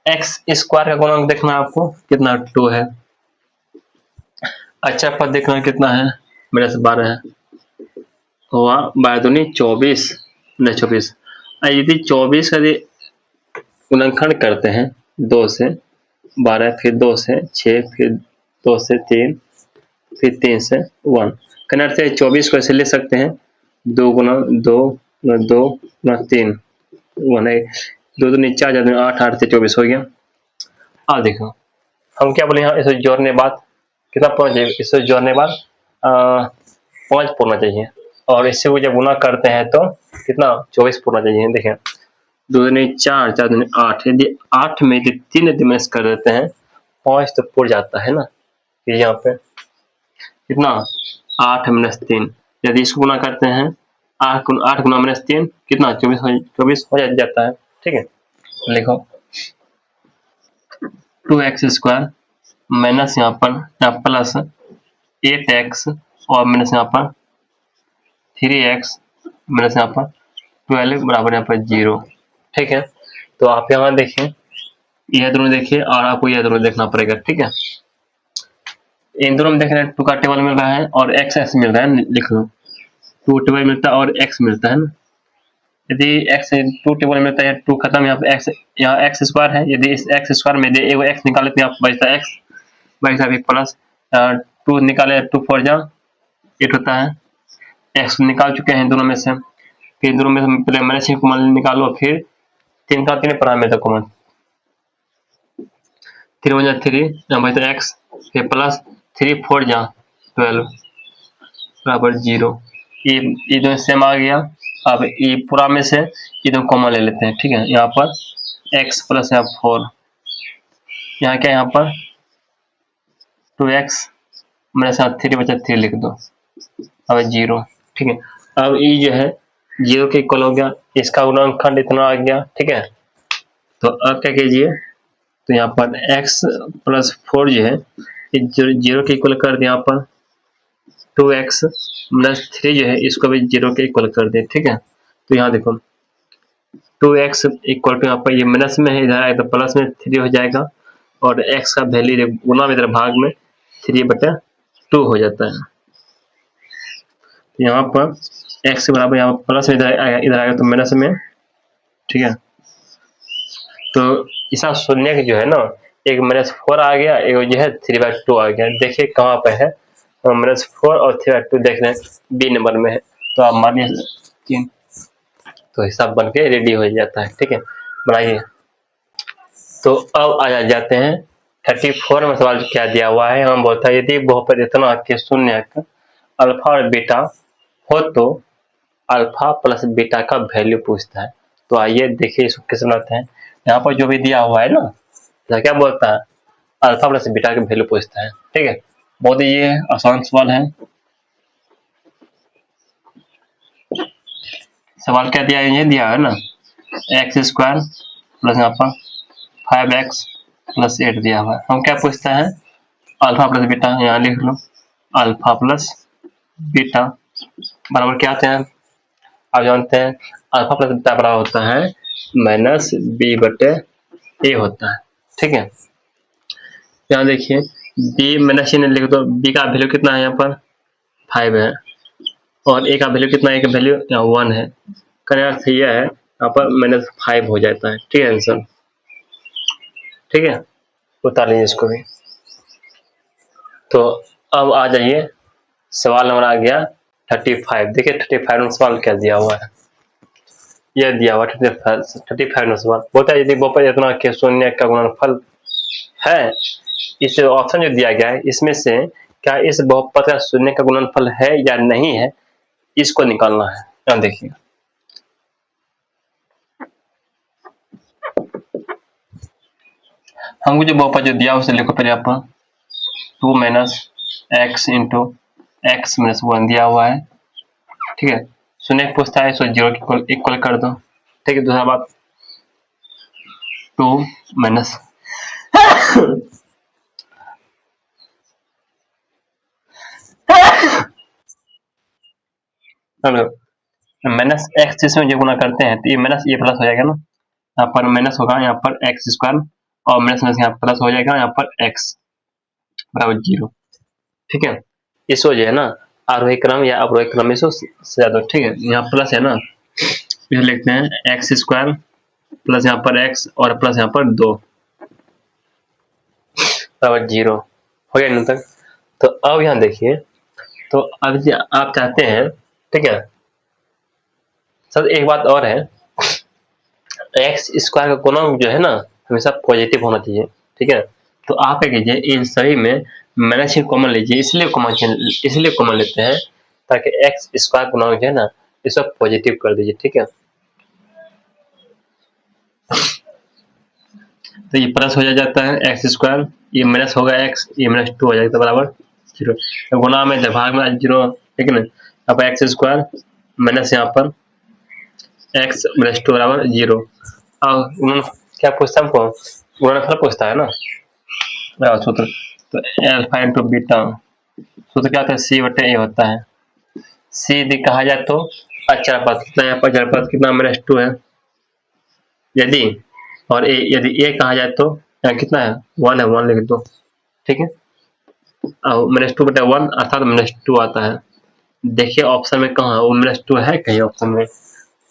एक्स स्क्वायर का गुणांक देखना है आपको, कितना 2 है। अच्छा पद देखना कितना है, मेरे से 12 है, हुआ 12 दूनी 24, नहीं 24। यदि 24 का गुणनखंड करते हैं 2 से 12, फिर 2 से 6, फिर 2 से 3, फिर 3 से 1, कन्वर्ट से 24 को ऐसे ले सकते हैं, 2 गुना 2 गुना 2 गुना 3, 2 दूनी 4, 4 8, 8 से 24 हो गया। अब देखो हम क्या बोले, यहाँ इसे जोड़ने बाद कितना पहुंच जाएगा, इसे जोड़ने बाद 5 पूर्णा चाहिए, और इससे वो जब गुना करते हैं तो कितना 24 पूर्णा चाहिए। देखें 2 दूनी 4, 4 दूनी 8, यदि 8 में यदि 3 यदि माइनस कर देते हैं 5 तो पूर जाता है ना, यहाँ पे कितना 8 माइनस 3, यदि इसको गुना करते हैं 8 गुना माइनस 3 कितना 24 हो जाता है। ठीक है, लिखो 2x² माइनस यहाँ पर प्लस 8x और माइनस यहाँ पर 3x माइनस यहाँ पर 12 बराबर यहाँ पर 0। ठीक है, तो आप यहाँ देखिए, यह दोनों देखिए और आपको यह दोनों देखना पड़ेगा। ठीक है, इन दोनों में देख रहे हैं 2 का टेबल मिल रहा है और x मिल रहा है, लिख लो 2 टेबल मिलता है और x मिलता है ना। यदि x 2 टेबल मिलता है, 2 खत्म, यहाँ पे x, यहाँ x² है, यदि इस x² में एगो x निकाले तो यहाँ बचता है x, बचता है प्लस 2 निकाले 2 4 जा 8 होता है, x निकाल चुके हैं दोनों में से, फिर दोनों में से पहले माइनस कॉमन निकालो, फिर 3 का 3 पढ़ा में तो कॉमन 3 1 जा 3, यहाँ बचता x, फिर प्लस 3 4 जा 12 बराबर 0। ये दोनों सेम आ गया। अब ये पूरा में से ये दोनों कॉमन ले लेते हैं। ठीक है, यहाँ पर x प्लस यहाँ 4, यहाँ क्या यहाँ पर 2x माइनस 3 बचा 3 लिख दो, अब 0। ठीक है, अब ये जो है 0 के इक्वल हो गया, इसका गुणनखंड इतना आ गया। ठीक है, तो अब क्या कीजिए, तो यहाँ पर x प्लस 4 जो है 0 के इक्वल कर दिया, यहाँ पर 2x माइनस 3 जो है इसको भी 0 के इक्वल कर दे। ठीक है, तो यहाँ देखो 2x इक्वल टू यहाँ पर ये माइनस में है, इधर आएगा तो प्लस में 3 हो जाएगा, और x का वैल्यू गुना में इधर भाग में 3/2 हो जाता है। तो यहाँ पर x के बराबर यहाँ प्लस में इधर आएगा तो माइनस में। ठीक है, तो ऐसा शून्य के जो है ना, एक -4 आ गया, एक जो है 3/2 आ गया। देखिए कहाँ पे है, -4 और 3/2 देख रहे हैं बी नंबर में है, तो आप मानिए 3, तो हिसाब बन के रेडी हो जाता है। ठीक है, बनाइए। तो अब आ जाते हैं 34 में सवाल क्या दिया हुआ है, हम बोलता है यदि बहुपद इतना के शून्य अल्फा और बीटा हो तो अल्फा प्लस बीटा का वैल्यू पूछता है। तो आइए देखिए इसको कैसे बनाते हैं। यहाँ पर जो भी दिया हुआ है ना, तो क्या बोलता है, अल्फा प्लस बीटा का वैल्यू पूछता है। ठीक है, बहुत ही ये आसान सवाल है। सवाल क्या दिया है, ये दिया है ना, x² प्लस यहाँ पर 5x प्लस 8 दिया हुआ है। हम क्या पूछता है, अल्फा प्लस बीटा, यहाँ लिख लो अल्फा प्लस बीटा बराबर क्या आते हैं, आप जानते हैं अल्फा प्लस बीटा बराबर होता है -b/a होता है। ठीक है, यहाँ देखिए b माइनस चिन्ह लिख दो, b का वैल्यू कितना है, यहाँ पर 5 है, और a का वैल्यू कितना है, a का वैल्यू यहाँ 1 है, का अर्थ यह है यहाँ पर -5 हो जाता है। ठीक है आंसर। ठीक है, उतार लीजिए इसको भी। तो अब आ जाइए, सवाल नंबर आ गया 35। देखिए 35 में सवाल क्या दिया हुआ है, यह दिया हुआ 35 में सवाल बोलता है यदि बहुपद इतना के शून्य का गुणनफल है, इस ऑप्शन जो दिया गया है इसमें से क्या इस बहुपद का शून्य का गुणनफल है या नहीं है, इसको निकालना है। यहाँ देखिए हमको जो बहुपद जो दिया उसे लिखो पहले यहाँ पर 2 minus x into x minus 1 दिया हुआ है, ठीक है। शून्य पूछता है सो 0 के इक्वल कर दो, ठीक है। दूसरा बात 2 माइनस माइनस एक्स जिसमें जो गुना करते हैं तो ये माइनस ये प्लस हो जाएगा ना, यहाँ पर माइनस होगा, यहाँ पर एक्स स्क्वायर और माइनस माइनस यहाँ प्लस हो जाएगा, यहाँ पर एक्स बराबर 0, ठीक है। इस वजह है ना आरोही क्रम या अवरोही क्रम इसको ज्यादा, ठीक है। यहाँ प्लस है ना, इसे लिखते हैं एक्स स्क्वायर प्लस यहाँ पर एक्स और प्लस यहाँ पर 2 बराबर 0 हो गया इन तक। तो अब यहाँ देखिए, तो अब आप चाहते हैं, ठीक है सर, एक बात और है, एक्स स्क्वायर का गुणक जो है ना हमेशा पॉजिटिव होना चाहिए, ठीक है। तो आप क्या कीजिए, इन सभी में माइनस कॉमन लीजिए, इसलिए कॉमन लेते हैं ताकि एक्स स्क्वायर गुणक जो है ना इसको पॉजिटिव कर दीजिए, ठीक है। तो ये प्लस हो जाता है एक्स स्क्वायर, ये माइनस होगा एक्स, ये माइनस 2 हो जाएगा बराबर 0। तो गुणा में भाग में 0, ठीक है ना। अब एक्स स्क्वायर माइनस यहाँ पर एक्स माइनस 2 बराबर 0। अब उन्होंने क्या पूछता है हमको, गुणनफल पूछता है ना सूत्र, तो अल्फा इंटू बीटा सूत्र क्या होता है, सी बटे ए होता है। सी यदि कहा जाए तो अचरपद कितना, यहाँ पर अचरपद कितना माइनस 2 है यदि, और ए यदि ए कहा जाए तो यहाँ कितना है 1 है, 1 लिख दो, ठीक है। और माइनस 2 बटे 1 अर्थात माइनस 2 आता है। देखिए ऑप्शन में कहाँ वो माइनस 2 है कहीं ऑप्शन में,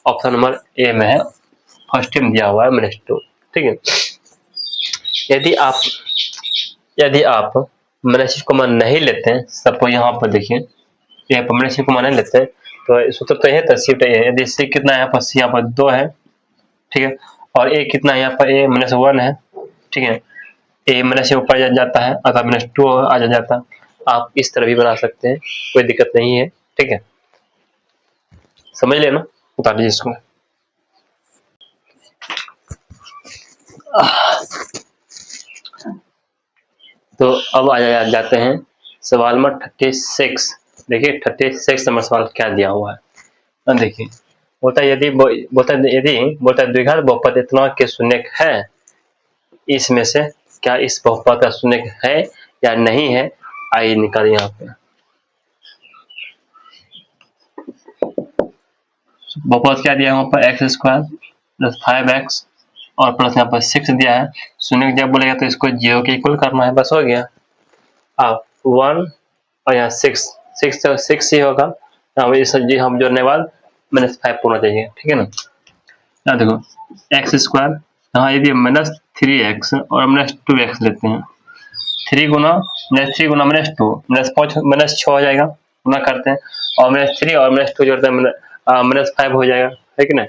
ऑप्शन नंबर ए में है, फर्स्ट टाइम दिया हुआ है माइनस 2, ठीक है। यदि आप माइनस कॉमन नहीं लेते हैं, सपोज यहाँ पर देखिए, यहाँ पर माइनस कॉमन नहीं लेते हैं तो सूत्र तो है शिफ्ट ए है, यदि सी कितना है यहाँ पर, सी यहाँ पर 2 है, ठीक है। और ए कितना है यहाँ पर, ए माइनस 1 है, ठीक है। ए माइनस से ऊपर जाता है अर्थात माइनस 2 आ जाता है। आप इस तरह भी बना सकते हैं, कोई दिक्कत नहीं है, ठीक है। समझ लेना, उतार लीजिए इसको। तो अब आ जाते हैं सवाल नंबर 36। देखिए 36 नंबर सवाल क्या दिया हुआ है, देखिए बोलता है यदि द्विघात बहुपद इतना के शून्य है, इसमें से क्या इस बहुपद का शून्य है या नहीं है, आइए निकाल यहाँ पे। बहुपद क्या दिया है वहाँ पर, एक्स स्क्वायर प्लस 5x और प्लस यहाँ पर 6 दिया है। शून्य जब बोलेगा तो इसको 0 के इक्वल करना है, बस हो गया। अब 1 और यहाँ 6 ही होगा, जी हम जोड़ने बाद -5 होना चाहिए, ठीक है ना। यहाँ देखो एक्स स्क्वायर, यहाँ यदि -3x और -2x लेते हैं, 3 गुना -2 -6 हो जाएगा, गुना करते हैं और -3 और -2 जोड़ते हैं -5 हो जाएगा, है कि नहीं।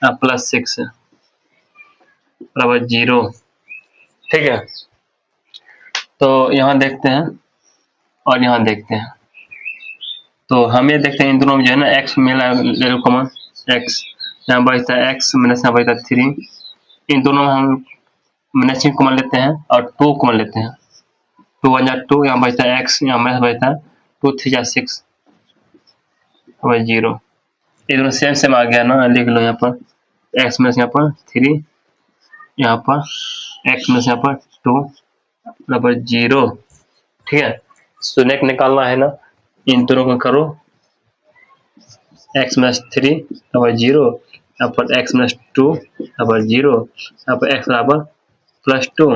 +6 बराबर 0, ठीक है। तो यहाँ देखते हैं और यहाँ देखते हैं, तो हम ये देखते हैं इन दोनों में जो है ना x मिला ले लो कॉमन, x यहाँ बचता है x माइनस यहाँ बचता है 3, इन दोनों में हम माइनस कॉमन लेते हैं और 2 कॉमन लेते हैं, 2 1 जा 2, यहाँ बचता है x, यहाँ माइनस बचता है 2 3 जा 6 और 0। ये दोनों सेम सेम आ गया ना, लिख लो यहाँ पर x माइनस यहाँ पर 3, यहाँ पर x माइनस यहाँ पर 2 बराबर 0, ठीक है। शून्य निकालना है ना, इन दोनों को करो, x माइनस 3 बराबर 0, यहाँ पर x माइनस 2 बराबर 0, यहाँ पर x बराबर +2,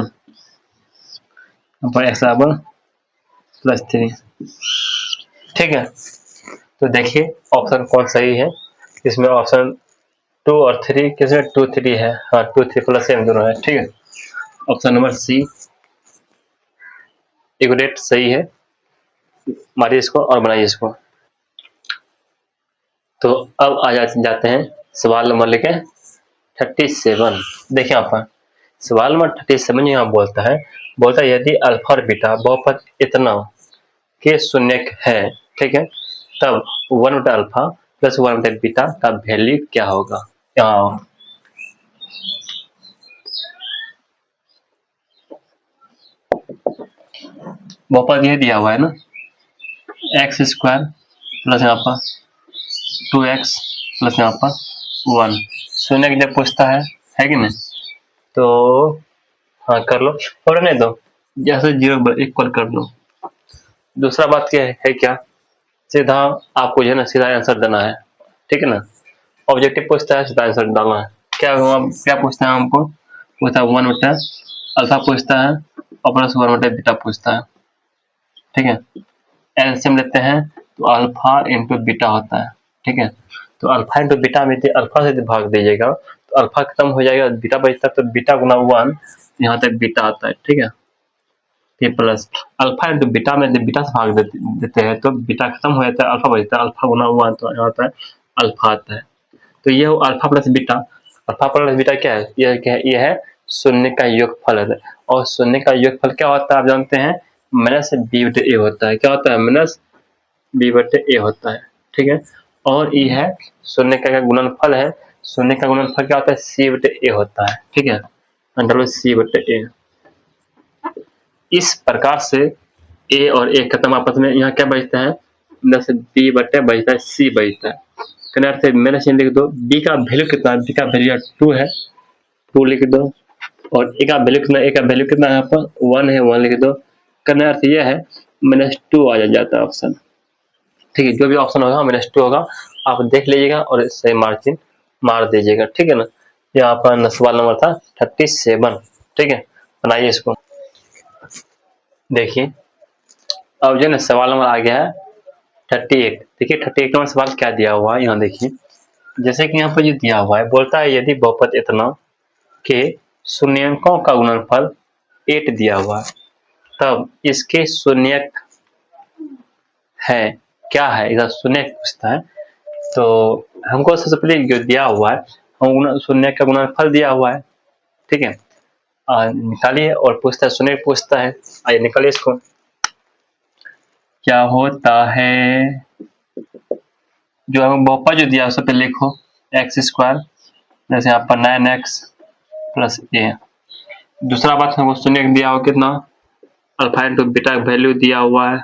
यहाँ पर x बराबर +3, ठीक है। तो देखिए ऑप्शन कौन सही है, इसमें ऑप्शन 2 और 3, किसमें 2 3 है, हाँ 2 3 प्लस सेम दोनों है, ठीक है। ऑप्शन नंबर सी एक्यूरेट सही है, मारिए इसको और बनाइए इसको। तो अब आ जाते हैं सवाल नंबर लेके 37। देखिए यहाँ पर सवाल नंबर 37 यहाँ बोलता है यदि अल्फा और बीटा बहुपद इतना के शून्य है, ठीक है, तब 1 बटा अल्फा प्लस 1 बटा बीटा का वैल्यू क्या होगा। यहाँ बहुपद ये दिया हुआ है ना, एक्स स्क्वायर प्लस यहाँ पर 2x प्लस यहाँ पर 1 शून्य की जब पूछता है कि नहीं, तो हाँ कर लो और नहीं दो जैसे 0 इक्वल कर लो। दूसरा बात क्या है क्या, सीधा आपको जो है ना सीधा आंसर देना है, ठीक है ना। ऑब्जेक्टिव पूछता है, सीधा आंसर डालना है। क्या पूछता है हमको, पूछता है 1 बटा अल्फा पूछता है और प्लस 1 बटा बीटा पूछता है, ठीक है। एलसीएम लेते हैं तो अल्फा इंटू बीटा होता है, ठीक है। तो अल्फा इंटू बीटा में अल्फा से भाग दीजिएगा तो अल्फा खत्म हो जाएगा, बीटा बचता है, तो बीटा गुना 1 यहाँ तक बीटा आता है, ठीक है। फिर प्लस अल्फा इंटू बीटा में बीटा से भाग देते हैं तो बीटा खत्म हो जाता है, अल्फा बचता है, अल्फा गुना 1 तो यहाँ आता है अल्फा आता है। तो ये हो alpha plus beta. Alpha plus beta क्या है, ये क्या है, ये है शून्य का योगफल है। और शून्य का योगफल क्या होता है आप जानते हैं, माइनस बी बटे ए होता है। क्या होता है, माइनस बी बटे ए होता है, ठीक है। और ये है शून्य का गुणनफल है, शून्य का गुणनफल क्या होता है, सी बटे ए होता है, ठीक है, अंडर सी बटे ए। इस प्रकार से ए और ए खत्म आपस में, यहाँ क्या बचता है, माइनस बी बटे बचता है सी बचता है। कहने अर्थ मैंने चिन्ह लिख दो, बी का वैल्यू कितना है, बी का वैल्यू 2 है, 2 लिख दो। और ए का वैल्यू कितना, ए का वैल्यू कितना है यहाँ पर 1 है, 1 लिख दो। कहने अर्थ यह है -2 आ जाता है ऑप्शन, ठीक है। जो भी ऑप्शन होगा -2 होगा, आप देख लीजिएगा और सही मार्जिन मार दीजिएगा, ठीक है ना। यहाँ पर सवाल नंबर था 37, ठीक है। बनाइए इसको, देखिए अब जो है ना सवाल नंबर आ गया है 38। देखिए 38 नंबर सवाल क्या दिया हुआ है, यहाँ देखिए जैसे कि यहाँ पर जो दिया हुआ है, बोलता है यदि बहुपद इतना के शून्यकों का गुणनफल 8 दिया हुआ है तब इसके शून्यक है क्या है, इधर शून्यक पूछता है। तो हमको सबसे पहले जो दिया हुआ है, हम शून्यक का गुणनफल दिया हुआ है, ठीक है। निकालिए और पूछता है, शून्यक पूछता है, आइए निकालिए इसको। क्या होता है, जो हमें बहुपद जो दिया है उससे पहले लिखो एक्स स्क्वायर, जैसे यहाँ पर 9x प्लस ए। दूसरा बात हमको शून्य दिया हुआ कितना, अल्फा इंटू बीटा वैल्यू दिया हुआ है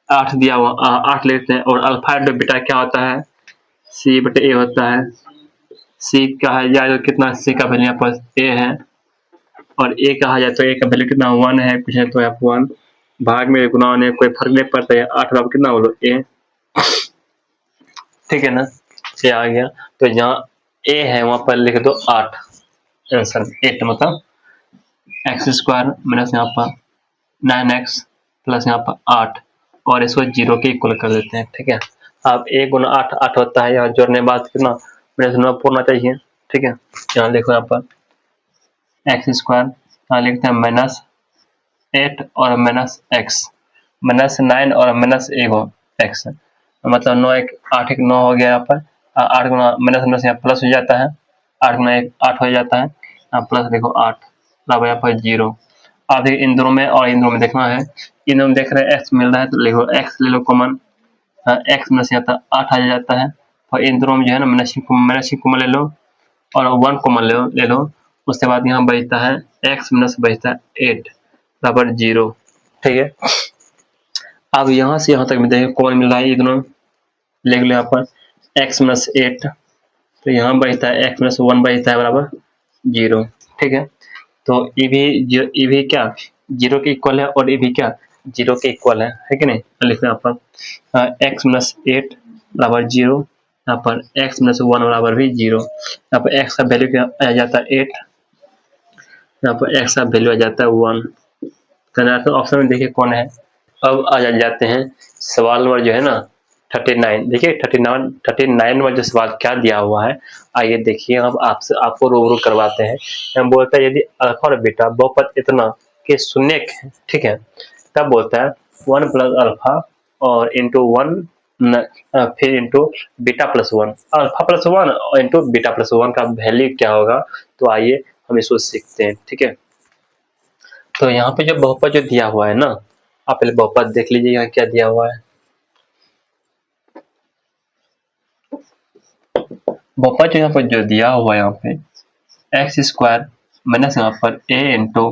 8 दिया हुआ, 8 लेते हैं। और अल्फा इंटू बीटा क्या होता है, सी बटे ए होता है। सी कहा जाए तो कितना, सी का वैल्यू यहाँ पर ए है, और ए कहा जाए तो ए का वैल्यू कितना 1 है, पूछे तो यहाँ 1 भाग में गुना होने कोई फर्क नहीं पड़ता है, 8 बार कितना बोलो ए, ठीक है ना। ये आ गया, तो जहाँ ए है वहां पर लिख दो 8, आंसर 8 मतलब एक्स स्क्वायर माइनस यहाँ पर 9x प्लस यहाँ पर 8, और इसको 0 के इक्वल कर देते हैं, ठीक है। अब 1 गुना 8 8 होता है, यहाँ जोड़ने के बाद कितना माइनस 9 पूर्णा चाहिए, ठीक है। यहाँ देखो यहाँ पर एक्स स्क्वायर, यहाँ लिखते हैं -8 और -x, -9 और -1x, मतलब 9 1 8 1 9 हो गया यहाँ पर, 8 गुना -9 से यहाँ प्लस हो जाता है, 8 गुना 1 8 हो जाता है, यहाँ प्लस देखो 8 बराबर यहाँ पर 0। अब देखिए इन दोनों में और इन दोनों में देखना है, इन दोनों में देख रहे हैं x मिल रहा है तो लिखो x ले लो कॉमन, x में से आता 8 आ जाता है, और इन दोनों में जो है ना माइनस कॉमन ले लो और 1 कॉमन ले लो। उसके बाद यहाँ बचता है x माइनस बचता है 8 बराबर 0, ठीक है। अब यहाँ से यहाँ तक में देखिए कॉमन मिल रहा है, ये दोनों लिख लो यहाँ पर x माइनस 8, तो यहाँ बचता है x माइनस 1 बचता है बराबर 0, ठीक है। तो ये भी क्या 0 के इक्वल है और ये भी क्या 0 के इक्वल है कि नहीं। लिखो यहाँ पर x माइनस 8 बराबर 0, यहाँ पर x माइनस 1 बराबर भी 0, यहाँ पर x का वैल्यू क्या आ जाता है 8, यहाँ पर x का वैल्यू आ जाता है 1। तो ऑप्शन में देखिए कौन है। अब आ जाते हैं सवाल नंबर जो है ना 39। देखिए 39 में जो सवाल क्या दिया हुआ है, आइए देखिए हम आपको रूबरू करवाते हैं। हम बोलते हैं यदि अल्फा और बीटा बहुपद इतना के शून्यक है, ठीक है, तब बोलता है 1 प्लस अल्फा और इंटू 1 फिर into beta plus 1, alpha plus 1 into beta plus 1 का वैल्यू क्या होगा। तो आइए हम इसको सीखते हैं, ठीक है। तो यहाँ पे जो बहुपद जो दिया हुआ है ना, आप पहले बहुपद देख लीजिए यहाँ क्या दिया हुआ है। बहुपद जो यहाँ पर जो दिया हुआ है, यहाँ पे एक्स स्क्वायर माइनस यहाँ पर a इंटू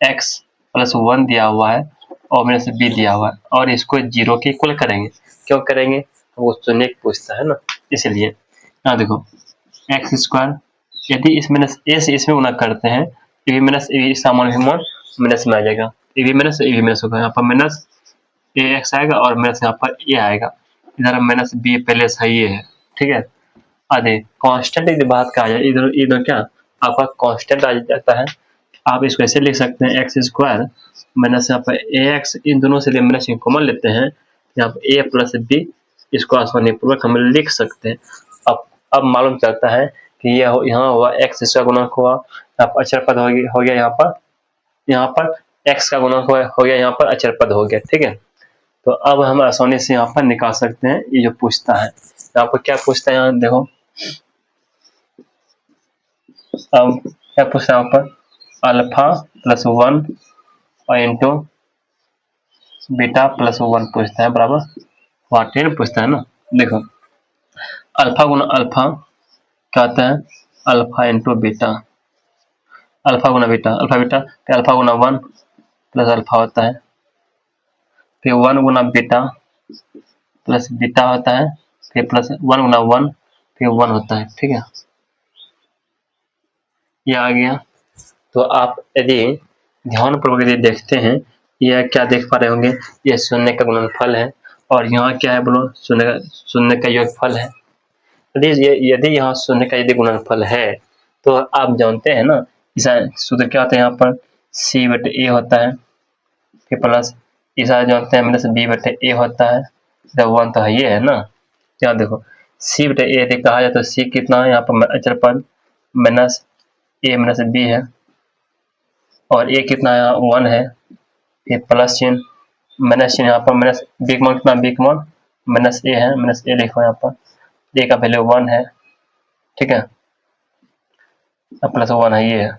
एक्स प्लस 1 दिया हुआ है, और माइनस बी दिया हुआ है, और इसको 0 के इक्वल करेंगे। क्यों करेंगे? वो शून्य पूछता है ना, इसलिए। यहाँ देखो एक्स स्क्वायर, यदि इस माइनस ए से इसमें गुना करते हैं, ए बी माइनस ए सामान्य माइनस में आ जाएगा, A B minus A B minus होगा, यहाँ पर माइनस ए एक्स आएगा और माइनस यहाँ पर ए आएगा, इधर माइनस बी पहले से ही है, ठीक है। आगे कांस्टेंट यदि बात का आ जाए, इधर इधर क्या आपका कांस्टेंट आ जाता है, आप इसको ऐसे लिख सकते हैं एक्स स्क्वायर माइनस यहाँ पर ए एक्स, इन दोनों से माइनस कॉमन लेते हैं, यहाँ पर ए प्लस बी, इसको आसानी पूर्वक हम लिख सकते हैं। अब मालूम चलता है कि यह यहाँ हुआ एक्स स्क्वायर गुणक हुआ, यहाँ पर अचर पद हो गया, यहाँ पर एक्स का गुणक हो गया, यहाँ पर अचर पद हो गया, ठीक है। तो अब हम आसानी से यहाँ पर निकाल सकते हैं, ये जो पूछता है यहाँ पर क्या पूछता है, यहाँ देखो अब क्या पूछता है यहाँ पर, अल्फा प्लस 1 और इंटू बीटा प्लस 1 पूछता है, बराबर वाटेर पूछता है ना। देखो अल्फा गुना अल्फा क्या होता है, अल्फा इंटू बीटा, अल्फा गुना बीटा, अल्फा गुना 1 प्लस अल्फा होता है, फिर 1 गुना बीटा प्लस बीटा होता है, फिर प्लस 1 गुना 1 फिर 1 होता है, ठीक है। ये आ गया। तो आप यदि ध्यानपूर्वक यदि देखते हैं, यह क्या देख पा रहे होंगे, यह शून्य का गुणनफल है, और यहाँ क्या है बोलो, शून्य का योगफल है। यदि यहाँ शून्य का यदि गुणनफल है, तो आप जानते हैं ना इसका सूत्र क्या होता है, यहाँ पर c बटे ए होता है, फिर प्लस इसा जानते हैं माइनस b बटे ए होता है, जब 1 तो है ये है ना। यहाँ देखो c बटे ए यदि कहा जाए तो c कितना है, यहाँ पर अचर पद माइनस ए माइनस बी है, और ए कितना है 1 है, फिर प्लस चिन्ह माइनस चिन्ह, यहाँ पर माइनस बी का मान कितना, बी का मान माइनस ए है, माइनस ए लिखो, यहाँ पर ए का वैल्यू 1 है, ठीक है, प्लस 1 है, ये है,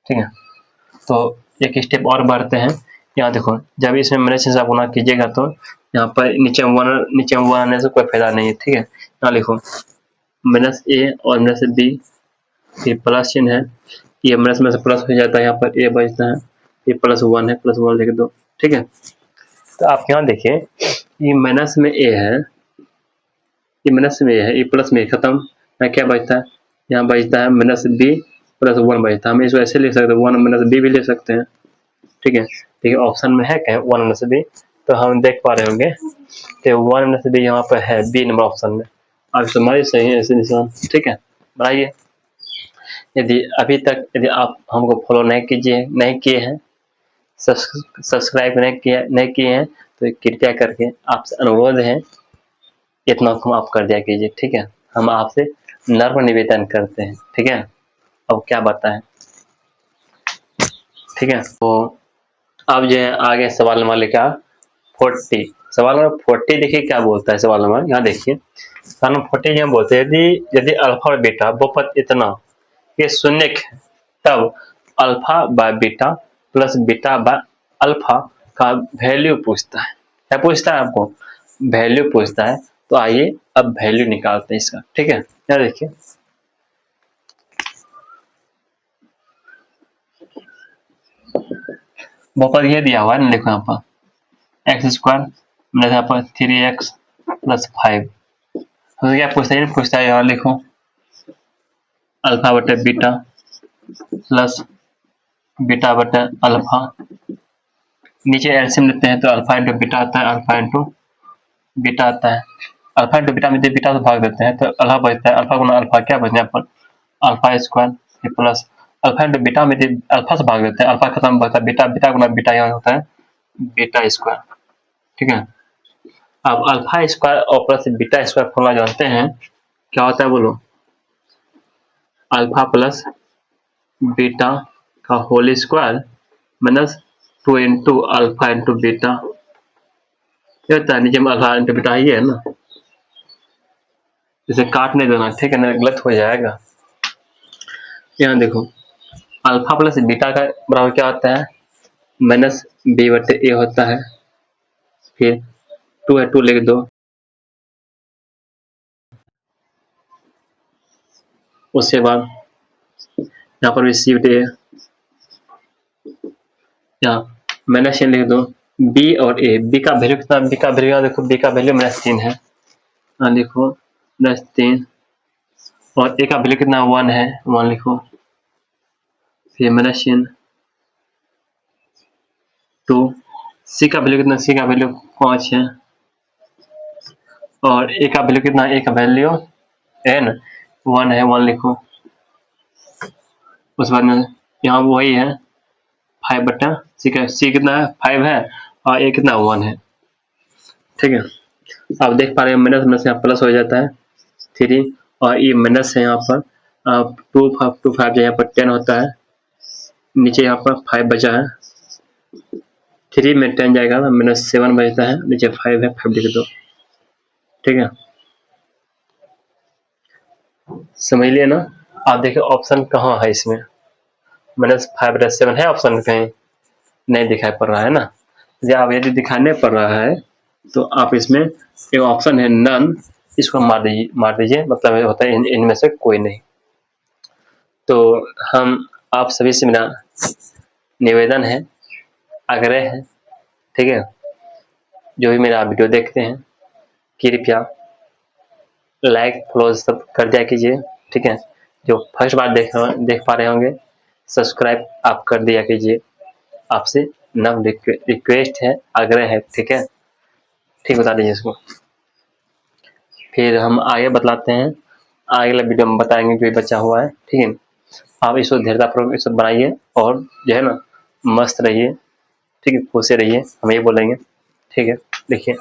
ठीक है। तो एक स्टेप और बढ़ते हैं, यहाँ देखो जब इसमें माइनस चिन्ह से गुना कीजिएगा तो यहाँ पर नीचे 1 आने से कोई फायदा नहीं है, ठीक है। यहाँ लिखो माइनस ए और माइनस बी, फिर प्लस चिन्ह है, ये माइनस में से प्लस हो जाता है, यहाँ पर ए बचता है, ये प्लस 1 है, प्लस 1 लिख दो, ठीक है। तो आप यहाँ देखिए ये माइनस में ए है, ये माइनस में ए है, ये प्लस में खत्म, यहाँ क्या बचता है, यहाँ बचता है माइनस बी प्लस 1 बचता है, हम इसको ऐसे लिख सकते हैं 1 माइनस बी भी लिख सकते हैं, ठीक है। देखिए ऑप्शन में है क्या 1 माइनस बी, तो हम देख पा रहे होंगे कि 1 माइनस बी यहाँ पर है बी नंबर ऑप्शन में, आप हमारी सही है ऐसे निशान, ठीक है। बनाइए। यदि अभी तक यदि आप हमको फॉलो नहीं किए हैं, सब्सक्राइब नहीं किए हैं, तो कृपया करके आपसे अनुरोध है इतना काम आप कर दिया कीजिए, ठीक है। हम आपसे नम्र निवेदन करते हैं, ठीक है। अब क्या बताएं, ठीक है। तो अब जो है आगे सवाल नंबर लिखा 40, सवाल नंबर 40 देखिए क्या बोलता है सवाल नंबर, यहाँ देखिए सवाल नंबर 40 यहाँ बोलते हैं यदि अल्फा और बीटा बहुपद इतना ये शून्य है, तब alpha by beta plus beta by alpha का वैल्यू पूछता है। क्या पूछता है आपको, वैल्यू पूछता है। तो आइए अब वैल्यू निकालते हैं इसका, ठीक है। यहाँ देखिए बहुपद ये दिया हुआ है ना, देखो यहाँ पर एक्स स्क्वायर मतलब यहाँ पर 3x प्लस 5, तो क्या पूछता है यहाँ लिखो अल्फा बटे बीटा प्लस बीटा बटे अल्फा, नीचे एलसीएम लेते हैं तो अल्फा इंटू बीटा आता है, अल्फा इंटू बीटा आता है, अल्फा इंटू बीटा में बीटा से भाग देते हैं तो अल्फा बचता है, अल्फा गुना अल्फा क्या बचता है यहाँ पर alpha square plus alpha into beta में अल्फा से भाग देते हैं, अल्फा खत्म बचता है बीटा, बीटा गुना बीटा यहाँ होता है बीटा स्क्वायर, ठीक है। अब अल्फा स्क्वायर और प्लस बीटा स्क्वायर फॉर्मूला जानते हैं, क्या होता है बोलो, अल्फा प्लस बीटा का whole square minus 2 into alpha into beta, क्या होता है नीचे में अल्फा इंटू बीटा ही है ना, इसे काट नहीं देना, ठीक है ना, गलत हो जाएगा। यहाँ देखो अल्फा प्लस बीटा का बराबर क्या होता है माइनस बी बटे ए होता है, फिर 2 है 2 लिख दो, उसके बाद यहाँ पर भी सी बटे ए, यहाँ माइनस चिन्ह लिख दो। बी और ए, बी का वैल्यू कितना, बी का वैल्यू देखो, बी का वैल्यू -3 है, यहाँ लिखो -3, और ए का वैल्यू कितना 1 है, 1 लिखो, फिर माइनस चिन्ह 2। सी का वैल्यू कितना, सी का वैल्यू 5 है, और ए का वैल्यू कितना, ए का वैल्यू n 1 है, 1 लिखो। उस बाद में यहाँ वही है 5/सी का, सी कितना है 5 है, और ए कितना 1 है, ठीक है। आप देख पा रहे हैं माइनस में से यहाँ प्लस हो जाता है 3, और ये माइनस है यहाँ पर 2 5 यहाँ पर 10 होता है, नीचे यहाँ पर 5 बचा है, 3 में 10 जाएगा ना, -7 बचता है, नीचे 5 है, 5 लिख दो, ठीक है, समझ लिए ना। आप देखिए ऑप्शन कहाँ है इसमें, -5/7 है ऑप्शन, कहीं नहीं दिखाई पड़ रहा है ना। आप यदि दिखाई नहीं पड़ रहा है तो आप इसमें एक ऑप्शन है नन, इसको मार दीजिए, मतलब होता है इनमें से कोई नहीं। तो हम आप सभी से मेरा निवेदन है, आग्रह है, ठीक है, जो भी मेरा वीडियो देखते हैं कृपया लाइक फॉलो सब कर दिया कीजिए, ठीक है। जो फर्स्ट बार देख पा रहे होंगे सब्सक्राइब आप कर दिया कीजिए, आपसे नव रिक्वेस्ट है, आग्रह है, ठीक है, ठीक, बता दीजिए इसको। फिर हम आगे बतलाते हैं, अगले वीडियो में बताएंगे जो बचा हुआ है, ठीक है। आप इसको धैर्यतापूर्वक इसको बनाइए, और जो है ना मस्त रहिए, ठीक है, खुश रहिए, हम ये बोलेंगे, ठीक है। देखिए